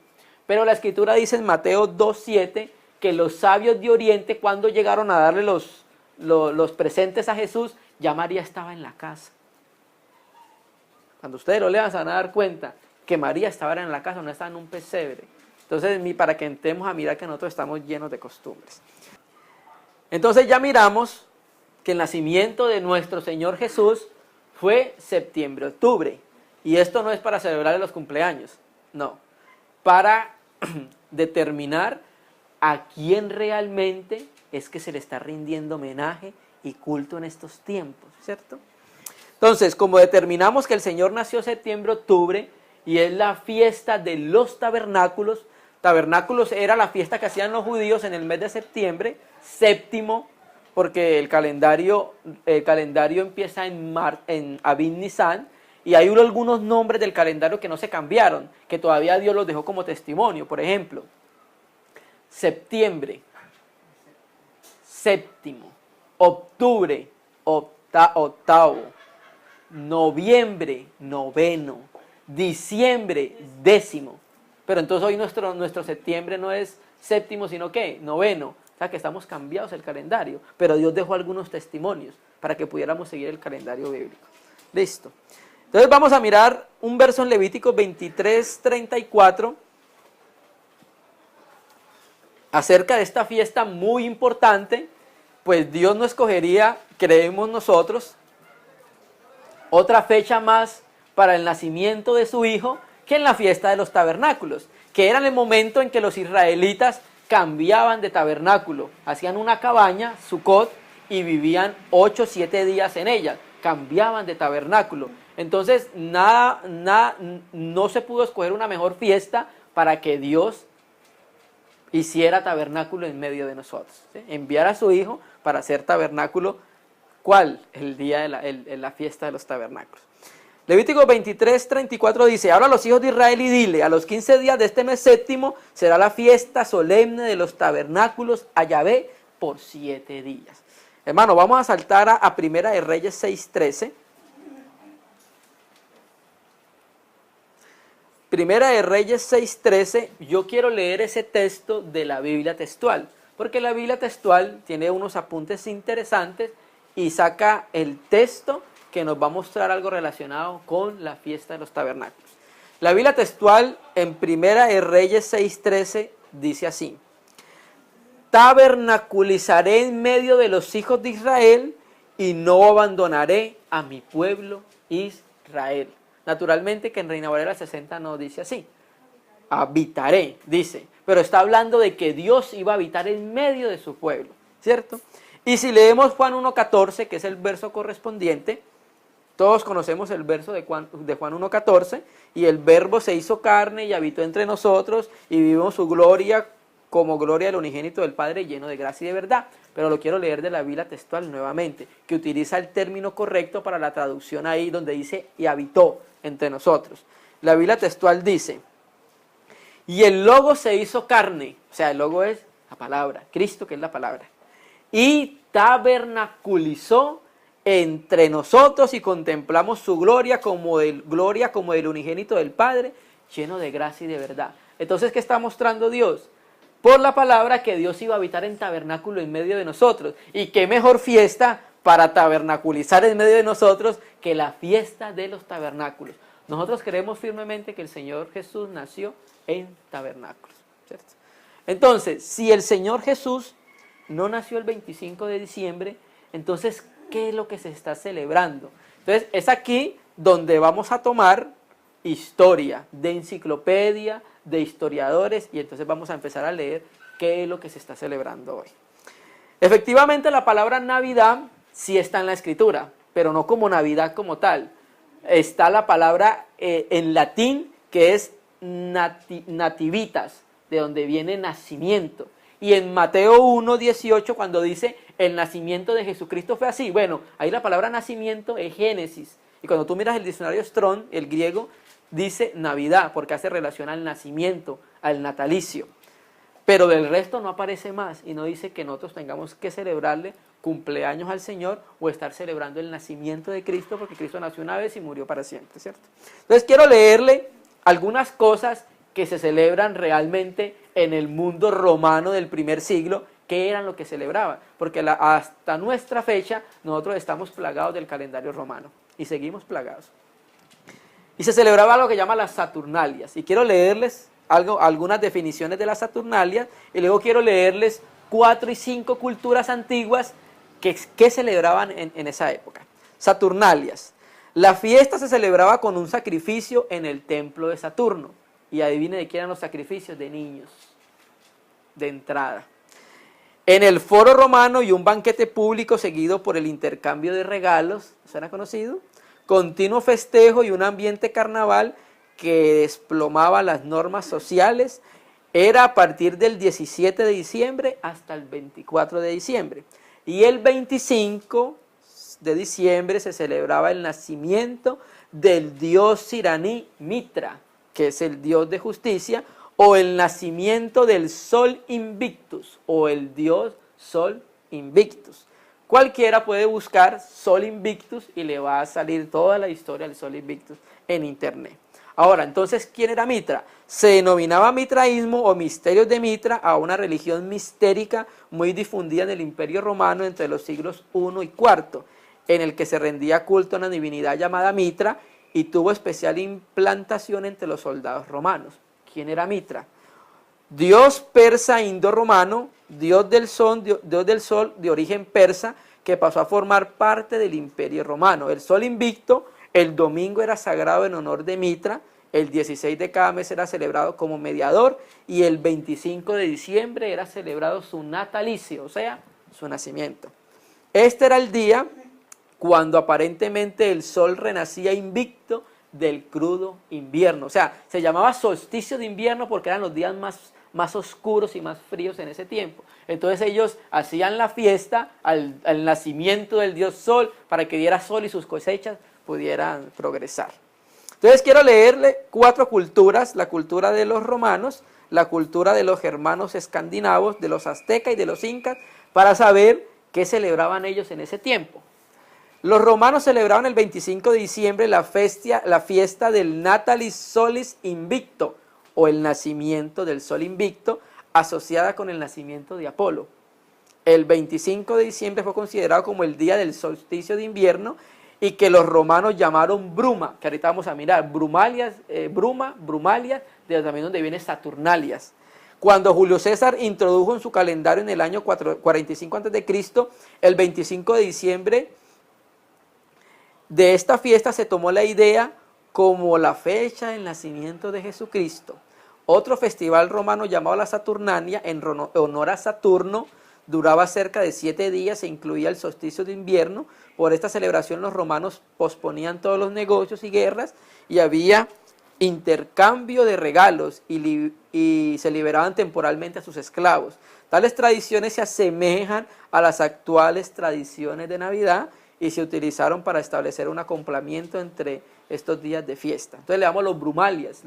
Pero la escritura dice en Mateo 2.7, que los sabios de Oriente, cuando llegaron a darle los presentes a Jesús, ya María estaba en la casa. Cuando ustedes lo lean se van a dar cuenta que María estaba en la casa, no estaba en un pesebre. Entonces, para que entremos a mirar que nosotros estamos llenos de costumbres. Entonces ya miramos que el nacimiento de nuestro Señor Jesús fue septiembre-octubre. Y esto no es para celebrar los cumpleaños, no. Para determinar a quién realmente es que se le está rindiendo homenaje y culto en estos tiempos, ¿cierto? Entonces, como determinamos que el Señor nació septiembre-octubre y es la fiesta de los tabernáculos. Tabernáculos era la fiesta que hacían los judíos en el mes de septiembre, séptimo, porque el calendario empieza en Abib Nisan, y hay algunos nombres del calendario que no se cambiaron, que todavía Dios los dejó como testimonio. Por ejemplo, septiembre, séptimo; octubre, octavo; noviembre, noveno; diciembre, décimo. Pero entonces hoy nuestro septiembre no es séptimo, sino ¿qué? Noveno. O sea que estamos cambiados el calendario, pero Dios dejó algunos testimonios para que pudiéramos seguir el calendario bíblico. Listo. Entonces vamos a mirar un verso en Levítico 23:34 acerca de esta fiesta muy importante, pues Dios no escogería, creemos nosotros, otra fecha más para el nacimiento de su Hijo que en la fiesta de los tabernáculos, que era el momento en que los israelitas cambiaban de tabernáculo, hacían una cabaña, Sucot, y vivían 8 o 7 días en ella, cambiaban de tabernáculo. Entonces no se pudo escoger una mejor fiesta para que Dios hiciera tabernáculo en medio de nosotros. ¿Sí? Enviar a su Hijo para hacer tabernáculo. ¿Cuál? El día de la fiesta de los tabernáculos. Levítico 23:34 dice: habla a los hijos de Israel y dile: a los 15 días de este mes séptimo será la fiesta solemne de los tabernáculos a Yahvé por 7 días. Hermano, vamos a saltar a Primera de Reyes 6:13. Primera de Reyes 6:13, yo quiero leer ese texto de la Biblia textual, porque la Biblia textual tiene unos apuntes interesantes y saca el texto que nos va a mostrar algo relacionado con la fiesta de los tabernáculos. La Biblia textual en Primera de Reyes 6:13 dice así: tabernaculizaré en medio de los hijos de Israel y no abandonaré a mi pueblo Israel. Naturalmente que en Reina Valera 60 no dice así, habitaré, dice, pero está hablando de que Dios iba a habitar en medio de su pueblo, ¿cierto? Y si leemos Juan 1:14, que es el verso correspondiente, todos conocemos el verso de Juan 1:14, y el verbo se hizo carne y habitó entre nosotros y vivimos su gloria como gloria del unigénito del Padre, lleno de gracia y de verdad. Pero lo quiero leer de la Biblia textual nuevamente, que utiliza el término correcto para la traducción ahí donde dice y habitó entre nosotros. La Biblia textual dice: y el Logo se hizo carne, o sea, el Logo es la palabra, Cristo que es la palabra, y tabernaculizó entre nosotros y contemplamos su gloria como del unigénito del Padre, lleno de gracia y de verdad. Entonces, ¿qué está mostrando Dios? Por la palabra que Dios iba a habitar en tabernáculo en medio de nosotros. Y qué mejor fiesta para tabernaculizar en medio de nosotros que la fiesta de los tabernáculos. Nosotros creemos firmemente que el Señor Jesús nació en tabernáculos, ¿cierto? Entonces, si el Señor Jesús no nació el 25 de diciembre, entonces, ¿qué es lo que se está celebrando? Entonces, es aquí donde vamos a tomar historia, de enciclopedia, de historiadores, y entonces vamos a empezar a leer qué es lo que se está celebrando hoy. Efectivamente, la palabra Navidad sí está en la Escritura, pero no como Navidad como tal. Está la palabra en latín que es nativitas, de donde viene nacimiento. Y en Mateo 1:18, cuando dice el nacimiento de Jesucristo fue así, bueno, ahí la palabra nacimiento es Génesis. Y cuando tú miras el diccionario Strong, el griego, dice Navidad, porque hace relación al nacimiento, al natalicio. Pero del resto no aparece más y no dice que nosotros tengamos que celebrarle cumpleaños al Señor o estar celebrando el nacimiento de Cristo, porque Cristo nació una vez y murió para siempre, ¿cierto? Entonces quiero leerle algunas cosas que se celebran realmente en el mundo romano del primer siglo, que eran lo que celebraban, porque hasta nuestra fecha nosotros estamos plagados del calendario romano y seguimos plagados. Y se celebraba lo que llama las Saturnalias. Y quiero leerles algunas definiciones de las Saturnalias, y luego quiero leerles 4 y 5 culturas antiguas que celebraban en esa época. Saturnalias. La fiesta se celebraba con un sacrificio en el templo de Saturno. Y adivine de qué eran los sacrificios: de niños, de entrada. En el foro romano y un banquete público seguido por el intercambio de regalos, ¿se han conocido? Continuo festejo y un ambiente carnaval que desplomaba las normas sociales. Era a partir del 17 de diciembre hasta el 24 de diciembre. Y el 25 de diciembre se celebraba el nacimiento del dios iraní Mitra, que es el dios de justicia, o el nacimiento del Sol Invictus, o el dios Sol Invictus. Cualquiera puede buscar Sol Invictus y le va a salir toda la historia del Sol Invictus en internet. Ahora, entonces, ¿quién era Mitra? Se denominaba mitraísmo o misterios de Mitra a una religión mistérica muy difundida en el Imperio Romano entre los siglos I y IV, en el que se rendía culto a una divinidad llamada Mitra y tuvo especial implantación entre los soldados romanos. ¿Quién era Mitra? Dios persa indo-romano, dios del sol de origen persa, que pasó a formar parte del Imperio Romano. El sol invicto, el domingo era sagrado en honor de Mitra, el 16 de cada mes era celebrado como mediador y el 25 de diciembre era celebrado su natalicio, o sea, su nacimiento. Este era el día cuando aparentemente el sol renacía invicto del crudo invierno. O sea, se llamaba solsticio de invierno porque eran los días más oscuros y más fríos en ese tiempo. Entonces ellos hacían la fiesta al nacimiento del dios Sol para que diera sol y sus cosechas pudieran progresar. Entonces quiero leerle 4 culturas: la cultura de los romanos, la cultura de los germanos escandinavos, de los aztecas y de los incas, para saber qué celebraban ellos en ese tiempo. Los romanos celebraban el 25 de diciembre la fiesta del Natalis Solis Invicto, o el nacimiento del sol invicto, asociada con el nacimiento de Apolo. El 25 de diciembre fue considerado como el día del solsticio de invierno, y que los romanos llamaron bruma, que ahorita vamos a mirar, brumalias, brumalias, de también donde viene Saturnalias. Cuando Julio César introdujo en su calendario en el año 45 a.C., el 25 de diciembre de esta fiesta se tomó la idea como la fecha del nacimiento de Jesucristo. Otro festival romano llamado la Saturnania, en honor a Saturno, duraba cerca de 7 días e incluía el solsticio de invierno. Por esta celebración los romanos posponían todos los negocios y guerras, y había intercambio de regalos y se liberaban temporalmente a sus esclavos. Tales tradiciones se asemejan a las actuales tradiciones de Navidad y se utilizaron para establecer un acoplamiento entre estos días de fiesta. Entonces le damos los brumalias,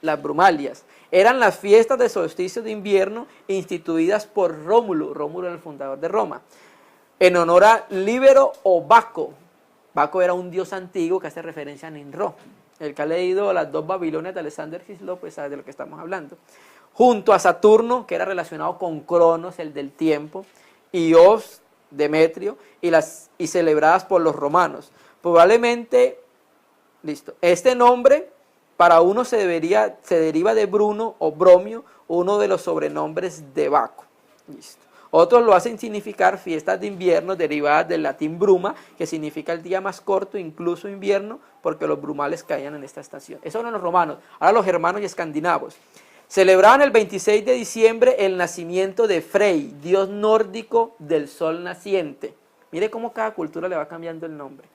las brumalias. Eran las fiestas de solsticio de invierno instituidas por Rómulo. Rómulo era el fundador de Roma, en honor a Líbero o Baco. Baco era un dios antiguo que hace referencia a Ninró. El que ha leído las 2 Babilonias de Alexander Hislop, pues sabe de lo que estamos hablando. Junto a Saturno, que era relacionado con Cronos, el del tiempo, y Os, Demetrio, y celebradas por los romanos. Probablemente, este nombre para uno se deriva de Bruno o Bromio, uno de los sobrenombres de Baco. Otros lo hacen significar fiestas de invierno derivadas del latín bruma, que significa el día más corto, incluso invierno, porque los brumales caían en esta estación. Esos eran los romanos. Ahora los germanos y escandinavos celebraban el 26 de diciembre el nacimiento de Frey, dios nórdico del sol naciente. Mire cómo cada cultura le va cambiando el nombre.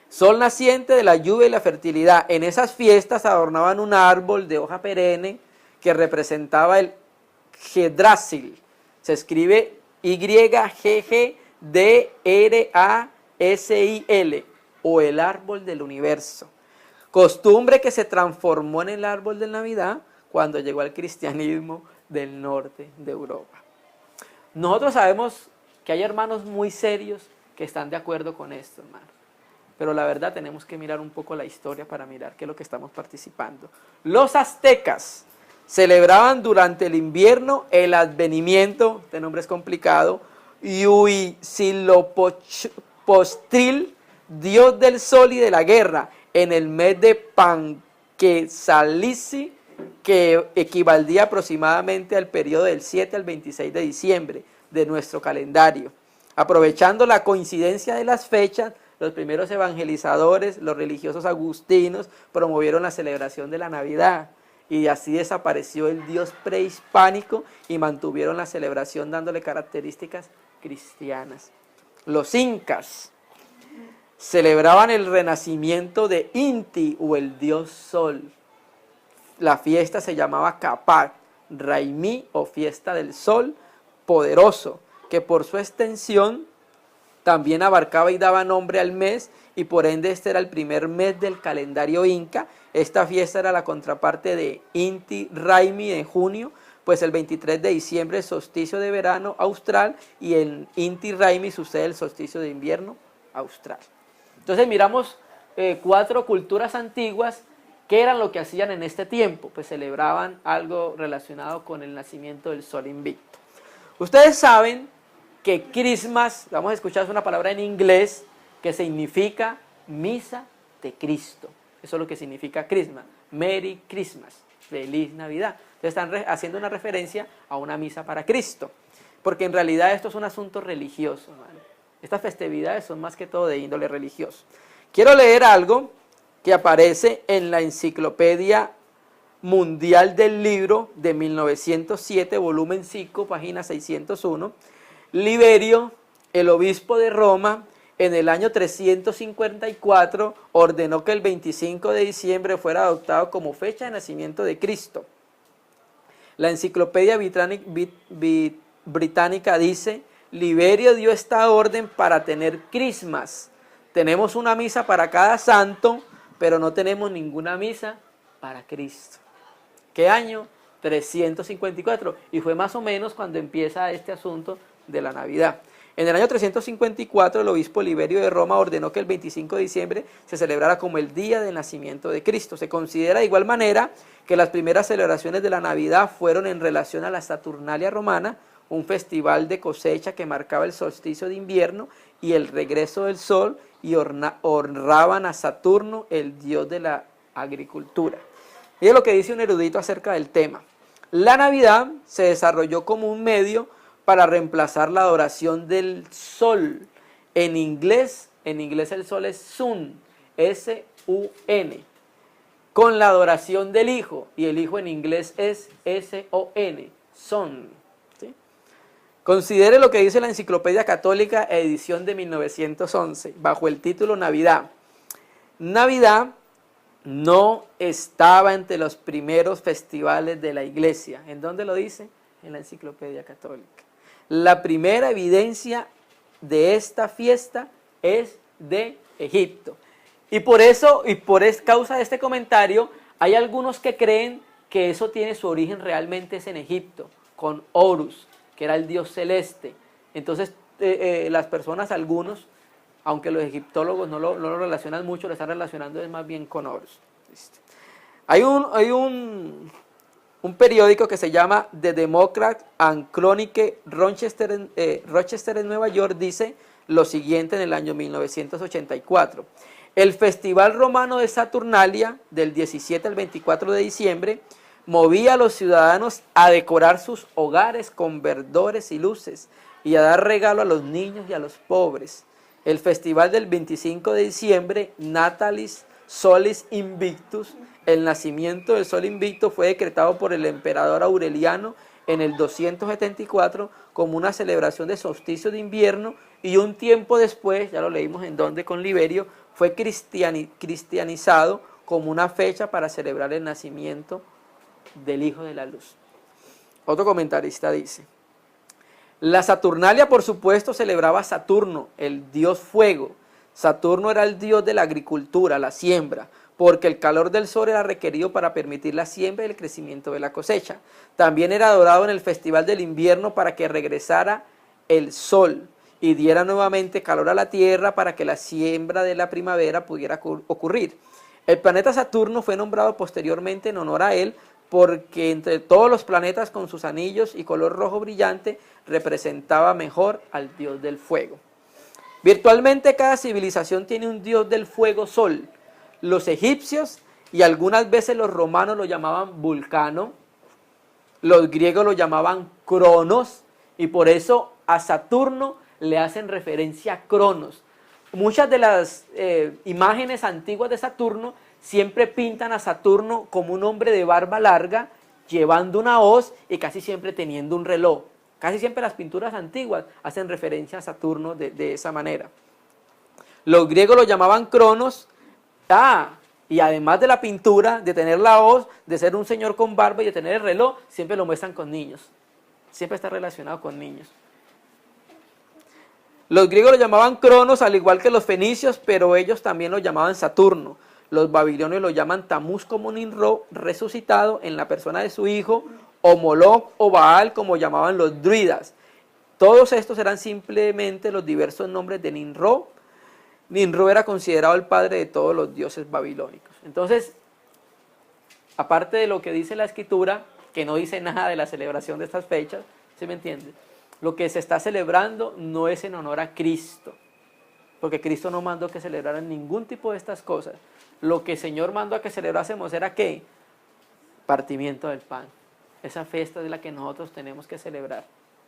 Sol naciente de la lluvia y la fertilidad. En esas fiestas adornaban un árbol de hoja perenne que representaba el Yggdrasil. Se escribe Yggdrasil, o el árbol del universo. Costumbre que se transformó en el árbol de Navidad cuando llegó al cristianismo del norte de Europa. Nosotros sabemos que hay hermanos muy serios que están de acuerdo con esto, hermano. Pero la verdad tenemos que mirar un poco la historia para mirar qué es lo que estamos participando. Los aztecas celebraban durante el invierno el advenimiento, este nombre es complicado, Huitzilopochtli, dios del sol y de la guerra, en el mes de Panquetzaltzi, que equivaldría aproximadamente al periodo del 7 al 26 de diciembre de nuestro calendario. Aprovechando la coincidencia de las fechas, los primeros evangelizadores, los religiosos agustinos, promovieron la celebración de la Navidad. Y así desapareció el dios prehispánico y mantuvieron la celebración dándole características cristianas. Los incas celebraban el renacimiento de Inti, o el dios sol. La fiesta se llamaba Capac Raimí, o fiesta del sol poderoso, que por su extensión también abarcaba y daba nombre al mes, y por ende este era el primer mes del calendario inca. Esta fiesta era la contraparte de Inti Raymi en junio, pues el 23 de diciembre es solsticio de verano austral, y en Inti Raymi sucede el solsticio de invierno austral. Entonces miramos 4 culturas antiguas. ¿Qué eran lo que hacían en este tiempo? Pues celebraban algo relacionado con el nacimiento del sol invicto. Ustedes saben que Christmas, vamos a escuchar una palabra en inglés que significa misa de Cristo. Eso es lo que significa Christmas. Merry Christmas, feliz Navidad. Entonces están haciendo una referencia a una misa para Cristo, porque en realidad esto es un asunto religioso, ¿vale? Estas festividades son más que todo de índole religioso. Quiero leer algo que aparece en la Enciclopedia Mundial del Libro de 1907, volumen 5, página 601. Liberio, el obispo de Roma, en el año 354, ordenó que el 25 de diciembre fuera adoptado como fecha de nacimiento de Cristo. La enciclopedia británica dice: Liberio dio esta orden para tener crismas. Tenemos una misa para cada santo, pero no tenemos ninguna misa para Cristo. ¿Qué año? 354. Y fue más o menos cuando empieza este asunto de la Navidad. En el año 354, el obispo Liberio de Roma ordenó que el 25 de diciembre se celebrara como el día del nacimiento de Cristo. Se considera de igual manera que las primeras celebraciones de la Navidad fueron en relación a la Saturnalia romana, un festival de cosecha que marcaba el solsticio de invierno y el regreso del sol, y honraban a Saturno, el dios de la agricultura. Y es lo que dice un erudito acerca del tema. La Navidad se desarrolló como un medio para reemplazar la adoración del sol. En inglés el sol es sun, S-U-N, con la adoración del Hijo, y el Hijo en inglés es S-O-N, son. Considere lo que dice la Enciclopedia Católica, edición de 1911, bajo el título Navidad. Navidad no estaba entre los primeros festivales de la Iglesia. ¿En dónde lo dice? En la Enciclopedia Católica. La primera evidencia de esta fiesta es de Egipto. Y por causa de este comentario, hay algunos que creen que eso tiene su origen realmente es en Egipto, con Horus, que era el dios celeste. Entonces las personas, algunos, aunque los egiptólogos no lo relacionan mucho, lo están relacionando más bien con Horus. Hay un periódico que se llama The Democrat and Chronicle, Rochester en Nueva York, dice lo siguiente en el año 1984. El festival romano de Saturnalia, del 17 al 24 de diciembre, movía a los ciudadanos a decorar sus hogares con verdores y luces y a dar regalo a los niños y a los pobres. El festival del 25 de diciembre, Natalis Solis Invictus, el nacimiento del sol invicto, fue decretado por el emperador Aureliano en el 274 como una celebración de solsticio de invierno, y un tiempo después, ya lo leímos en donde con Liberio, fue cristianizado como una fecha para celebrar el nacimiento del Hijo de la Luz. Otro comentarista dice: la Saturnalia, por supuesto, celebraba a Saturno, el dios fuego. Saturno era el dios de la agricultura, la siembra, porque el calor del sol era requerido para permitir la siembra y el crecimiento de la cosecha. También era adorado en el festival del invierno para que regresara el sol y diera nuevamente calor a la tierra para que la siembra de la primavera pudiera ocurrir. El planeta Saturno fue nombrado posteriormente en honor a él, porque entre todos los planetas con sus anillos y color rojo brillante representaba mejor al dios del fuego. Virtualmente cada civilización tiene un dios del fuego sol. Los egipcios y algunas veces los romanos lo llamaban Vulcano, los griegos lo llamaban Cronos, y por eso a Saturno le hacen referencia a Cronos. Muchas de las imágenes antiguas de Saturno siempre pintan a Saturno como un hombre de barba larga, llevando una hoz y casi siempre teniendo un reloj. Casi siempre las pinturas antiguas hacen referencia a Saturno de esa manera. Los griegos lo llamaban Cronos. Y además de la pintura, de tener la hoz, de ser un señor con barba y de tener el reloj, siempre lo muestran con niños. Siempre está relacionado con niños. Los griegos lo llamaban Cronos, al igual que los fenicios, pero ellos también lo llamaban Saturno. Los babilonios lo llaman Tamuz, como Ninro, resucitado en la persona de su hijo, o Moloch o Baal, como llamaban los druidas. Todos estos eran simplemente los diversos nombres de Ninro. Ninro era considerado el padre de todos los dioses babilónicos. Entonces, aparte de lo que dice la Escritura, que no dice nada de la celebración de estas fechas, ¿sí me entiende? Lo que se está celebrando no es en honor a Cristo, porque Cristo no mandó que celebraran ningún tipo de estas cosas. Lo que el Señor mandó a que celebrásemos era ¿qué? Partimiento del pan. Esa fiesta es la que nosotros tenemos que celebrar.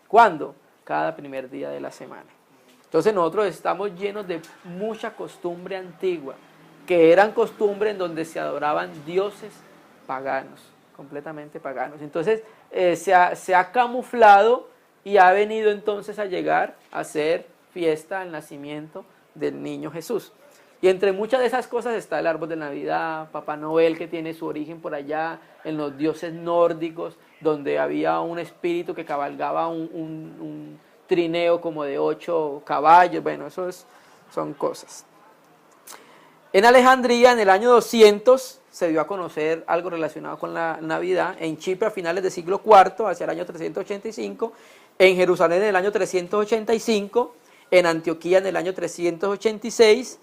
¿Cuándo? Cada primer día de la semana. Entonces nosotros estamos llenos de mucha costumbre antigua, que eran costumbres en donde se adoraban dioses paganos, completamente paganos. Entonces se ha camuflado y ha venido entonces a llegar a ser fiesta del nacimiento del niño Jesús. Y entre muchas de esas cosas está el árbol de Navidad, Papá Noel, que tiene su origen por allá en los dioses nórdicos, donde había un espíritu que cabalgaba un trineo como de 8 caballos. Bueno, son cosas. En Alejandría, en el año 200, se dio a conocer algo relacionado con la Navidad. En Chipre, a finales del siglo IV, hacia el año 385. En Jerusalén, en el año 385. En Antioquía, en el año 386.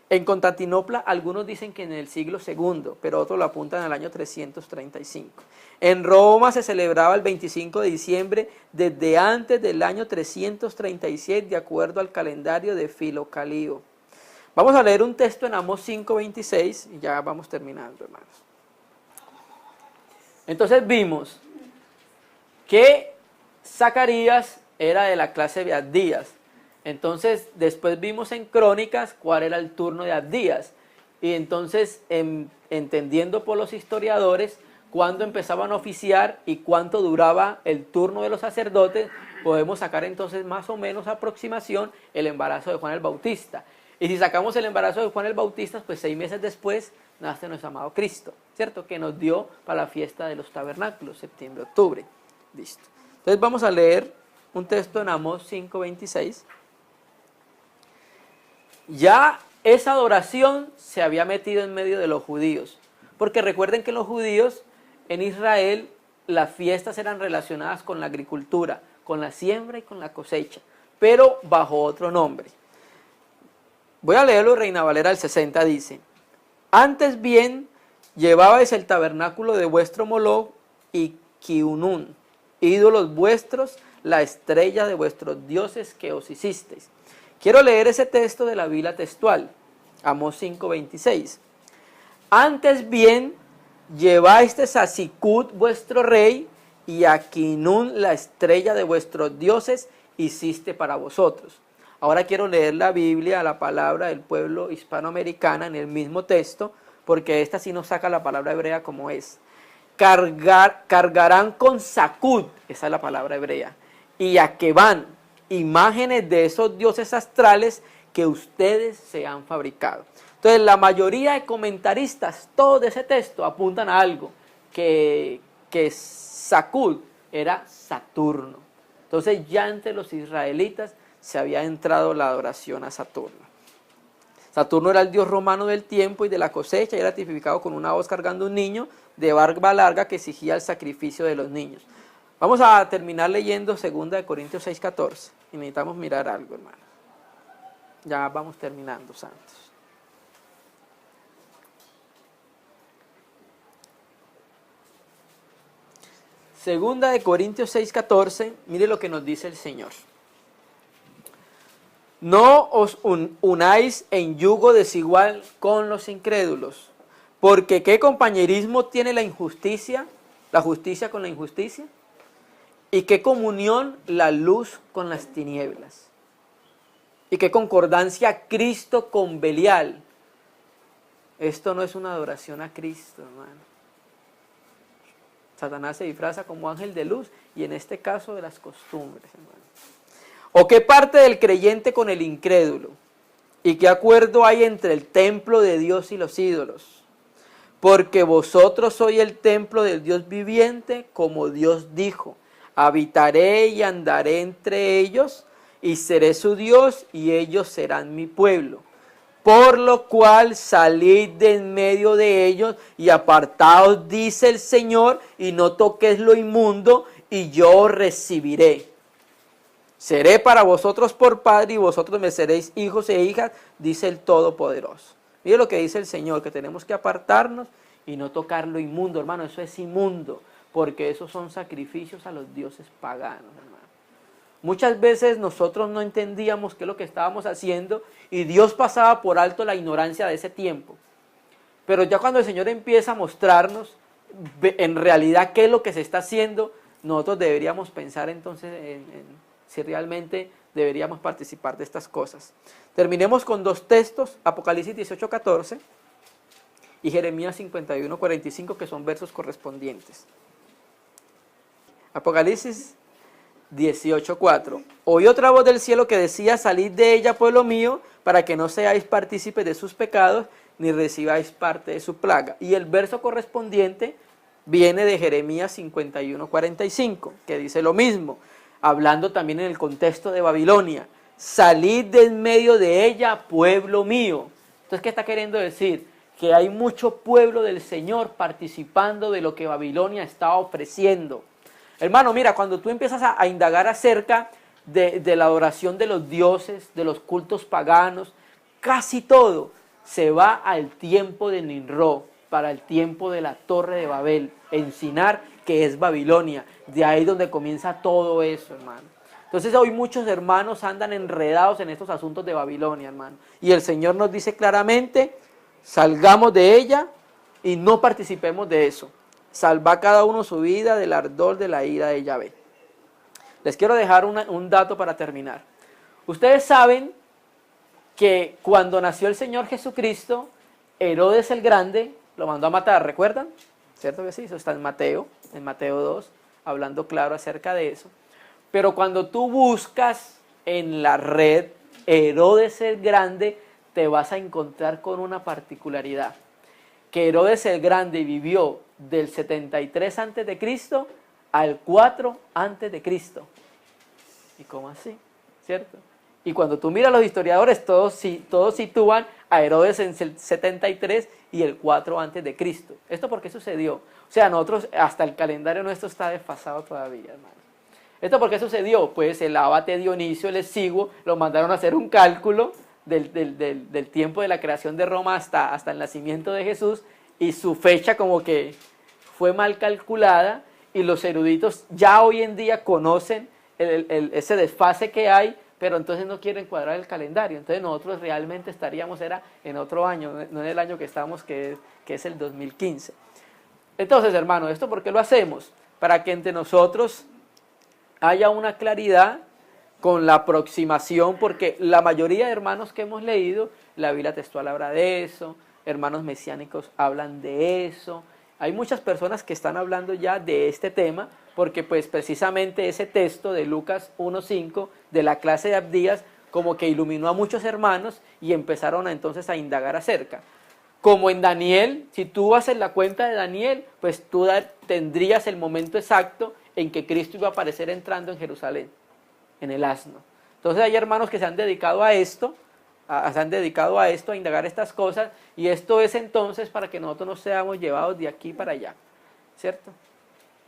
En Constantinopla, algunos dicen que en el siglo II, pero otros lo apuntan al año 335. En Roma se celebraba el 25 de diciembre desde antes del año 336, de acuerdo al calendario de Filocalío. Vamos a leer un texto en Amós 5:26 y ya vamos terminando, hermanos. Entonces vimos que Zacarías era de la clase de Abdías. Entonces después vimos en Crónicas cuál era el turno de Abdías. Y entonces, entendiendo por los historiadores cuándo empezaban a oficiar y cuánto duraba el turno de los sacerdotes, podemos sacar entonces más o menos aproximación el embarazo de Juan el Bautista. Y si sacamos el embarazo de Juan el Bautista, pues 6 meses después nace nuestro amado Cristo, ¿cierto? Que nos dio para la fiesta de los tabernáculos, septiembre-octubre. Listo. Entonces vamos a leer un texto en Amós 5:26. Ya esa adoración se había metido en medio de los judíos, porque recuerden que los judíos en Israel las fiestas eran relacionadas con la agricultura, con la siembra y con la cosecha, pero bajo otro nombre. Voy a leerlo, Reina Valera del 60 dice: antes bien llevabais el tabernáculo de vuestro Moloch y Kiunún, ídolos vuestros, la estrella de vuestros dioses que os hicisteis. Quiero leer ese texto de la Biblia textual, Amós 5:26. Antes bien llevasteis a Sicut vuestro rey y a Kinún la estrella de vuestros dioses hiciste para vosotros. Ahora quiero leer la Biblia, la palabra del pueblo hispanoamericana en el mismo texto, porque esta sí nos saca la palabra hebrea como es. Cargarán con Sacut, esa es la palabra hebrea, y Aqueban, imágenes de esos dioses astrales que ustedes se han fabricado. Entonces la mayoría de comentaristas, todos de ese texto, apuntan a algo, que Sacut era Saturno. Entonces ya entre los israelitas se había entrado la adoración a Saturno. Saturno era el dios romano del tiempo y de la cosecha, y era tipificado con una hoz cargando un niño de barba larga que exigía el sacrificio de los niños. Vamos a terminar leyendo 2 Corintios 6:14. Y necesitamos mirar algo, hermanos. Ya vamos terminando, santos. 2 Corintios 6:14, mire lo que nos dice el Señor. No os unáis en yugo desigual con los incrédulos, porque ¿qué compañerismo tiene la injusticia, la justicia con la injusticia? ¿Y qué comunión la luz con las tinieblas? ¿Y qué concordancia Cristo con Belial? Esto no es una adoración a Cristo, hermano. Satanás se disfraza como ángel de luz y en este caso de las costumbres, hermano. ¿O qué parte del creyente con el incrédulo? ¿Y qué acuerdo hay entre el templo de Dios y los ídolos? Porque vosotros sois el templo del Dios viviente, como Dios dijo: habitaré y andaré entre ellos, y seré su Dios, y ellos serán mi pueblo. Por lo cual salid de en medio de ellos, y apartaos, dice el Señor, y no toquéis lo inmundo, y yo os recibiré. Seré para vosotros por padre, y vosotros me seréis hijos e hijas, dice el Todopoderoso. Mire lo que dice el Señor, que tenemos que apartarnos y no tocar lo inmundo, hermano. Eso es inmundo, porque esos son sacrificios a los dioses paganos, hermano. Muchas veces nosotros no entendíamos qué es lo que estábamos haciendo y Dios pasaba por alto la ignorancia de ese tiempo. Pero ya cuando el Señor empieza a mostrarnos en realidad qué es lo que se está haciendo, nosotros deberíamos pensar entonces en si realmente deberíamos participar de estas cosas. Terminemos con 2 textos, Apocalipsis 18:14 y Jeremías 51:45, que son versos correspondientes. Apocalipsis 18:4. Oí otra voz del cielo que decía: salid de ella, pueblo mío, para que no seáis partícipes de sus pecados, ni recibáis parte de su plaga. Y el verso correspondiente viene de Jeremías 51:45, que dice lo mismo, hablando también en el contexto de Babilonia. Salid de en medio de ella, pueblo mío. Entonces, ¿qué está queriendo decir? Que hay mucho pueblo del Señor participando de lo que Babilonia está ofreciendo. Hermano, mira, cuando tú empiezas a indagar acerca de la adoración de los dioses, de los cultos paganos, casi todo se va al tiempo de Nimrod, para el tiempo de la Torre de Babel, en Sinar, que es Babilonia. De ahí donde comienza todo eso, hermano. Entonces hoy muchos hermanos andan enredados en estos asuntos de Babilonia, hermano. Y el Señor nos dice claramente, salgamos de ella y no participemos de eso. Salva cada uno su vida del ardor de la ira de Yahvé. Les quiero dejar un dato para terminar. Ustedes saben que cuando nació el Señor Jesucristo, Herodes el Grande lo mandó a matar, ¿recuerdan? ¿Cierto que sí? Eso está en Mateo 2, hablando claro acerca de eso. Pero cuando tú buscas en la red Herodes el Grande, te vas a encontrar con una particularidad. Que Herodes el Grande vivió del 73 a.C. al 4 a.C. ¿Y cómo así? ¿Cierto? Y cuando tú miras los historiadores, todos sitúan a Herodes en el 73 y el 4 a.C. ¿Esto por qué sucedió? O sea, nosotros, hasta el calendario nuestro está desfasado todavía, hermano. ¿Esto por qué sucedió? Pues el abate Dionisio el Exiguo lo mandaron a hacer un cálculo del tiempo de la creación de Roma hasta el nacimiento de Jesús, y su fecha como que fue mal calculada, y los eruditos ya hoy en día conocen ese desfase que hay, pero entonces no quieren cuadrar el calendario. Entonces nosotros realmente estaríamos en otro año, no en el año que estamos, que es el 2015. Entonces, hermano, ¿esto por qué lo hacemos? Para que entre nosotros haya una claridad con la aproximación, porque la mayoría de hermanos que hemos leído, la Biblia textual habla de eso, hermanos mesiánicos hablan de eso. Hay muchas personas que están hablando ya de este tema, porque pues precisamente ese texto de Lucas 1:5 de la clase de Abdías como que iluminó a muchos hermanos y empezaron entonces a indagar acerca. Como en Daniel, si tú haces la cuenta de Daniel, pues tú tendrías el momento exacto en que Cristo iba a aparecer entrando en Jerusalén, en el asno. Entonces hay hermanos que se han dedicado a esto, a indagar estas cosas, y esto es entonces para que nosotros no seamos llevados de aquí para allá, ¿cierto?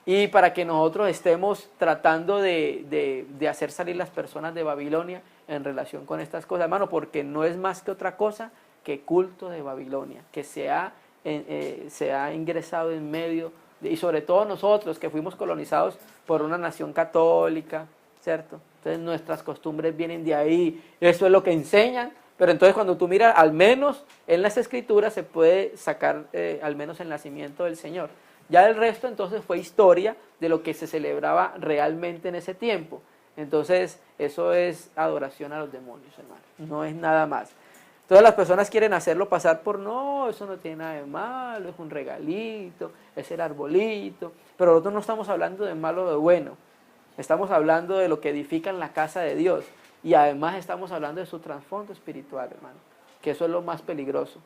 Y para que nosotros estemos tratando de hacer salir las personas de Babilonia en relación con estas cosas, hermano, porque no es más que otra cosa que culto de Babilonia, que se ha ingresado en medio, y sobre todo nosotros que fuimos colonizados por una nación católica, ¿cierto? Entonces nuestras costumbres vienen de ahí, eso es lo que enseñan, pero entonces cuando tú miras, al menos en las escrituras se puede sacar al menos el nacimiento del Señor. Ya el resto entonces fue historia de lo que se celebraba realmente en ese tiempo. Entonces eso es adoración a los demonios, hermano, no es nada más. Todas las personas quieren hacerlo pasar por, no, eso no tiene nada de malo, es un regalito, es el arbolito, pero nosotros no estamos hablando de malo o de bueno, estamos hablando de lo que edifica en la casa de Dios, y además estamos hablando de su trasfondo espiritual, hermano, que eso es lo más peligroso,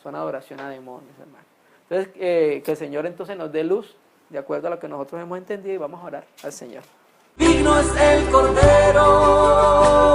son adoración a demonios, hermano. Entonces, que el Señor entonces nos dé luz, de acuerdo a lo que nosotros hemos entendido, y vamos a orar al Señor. Digno es el Cordero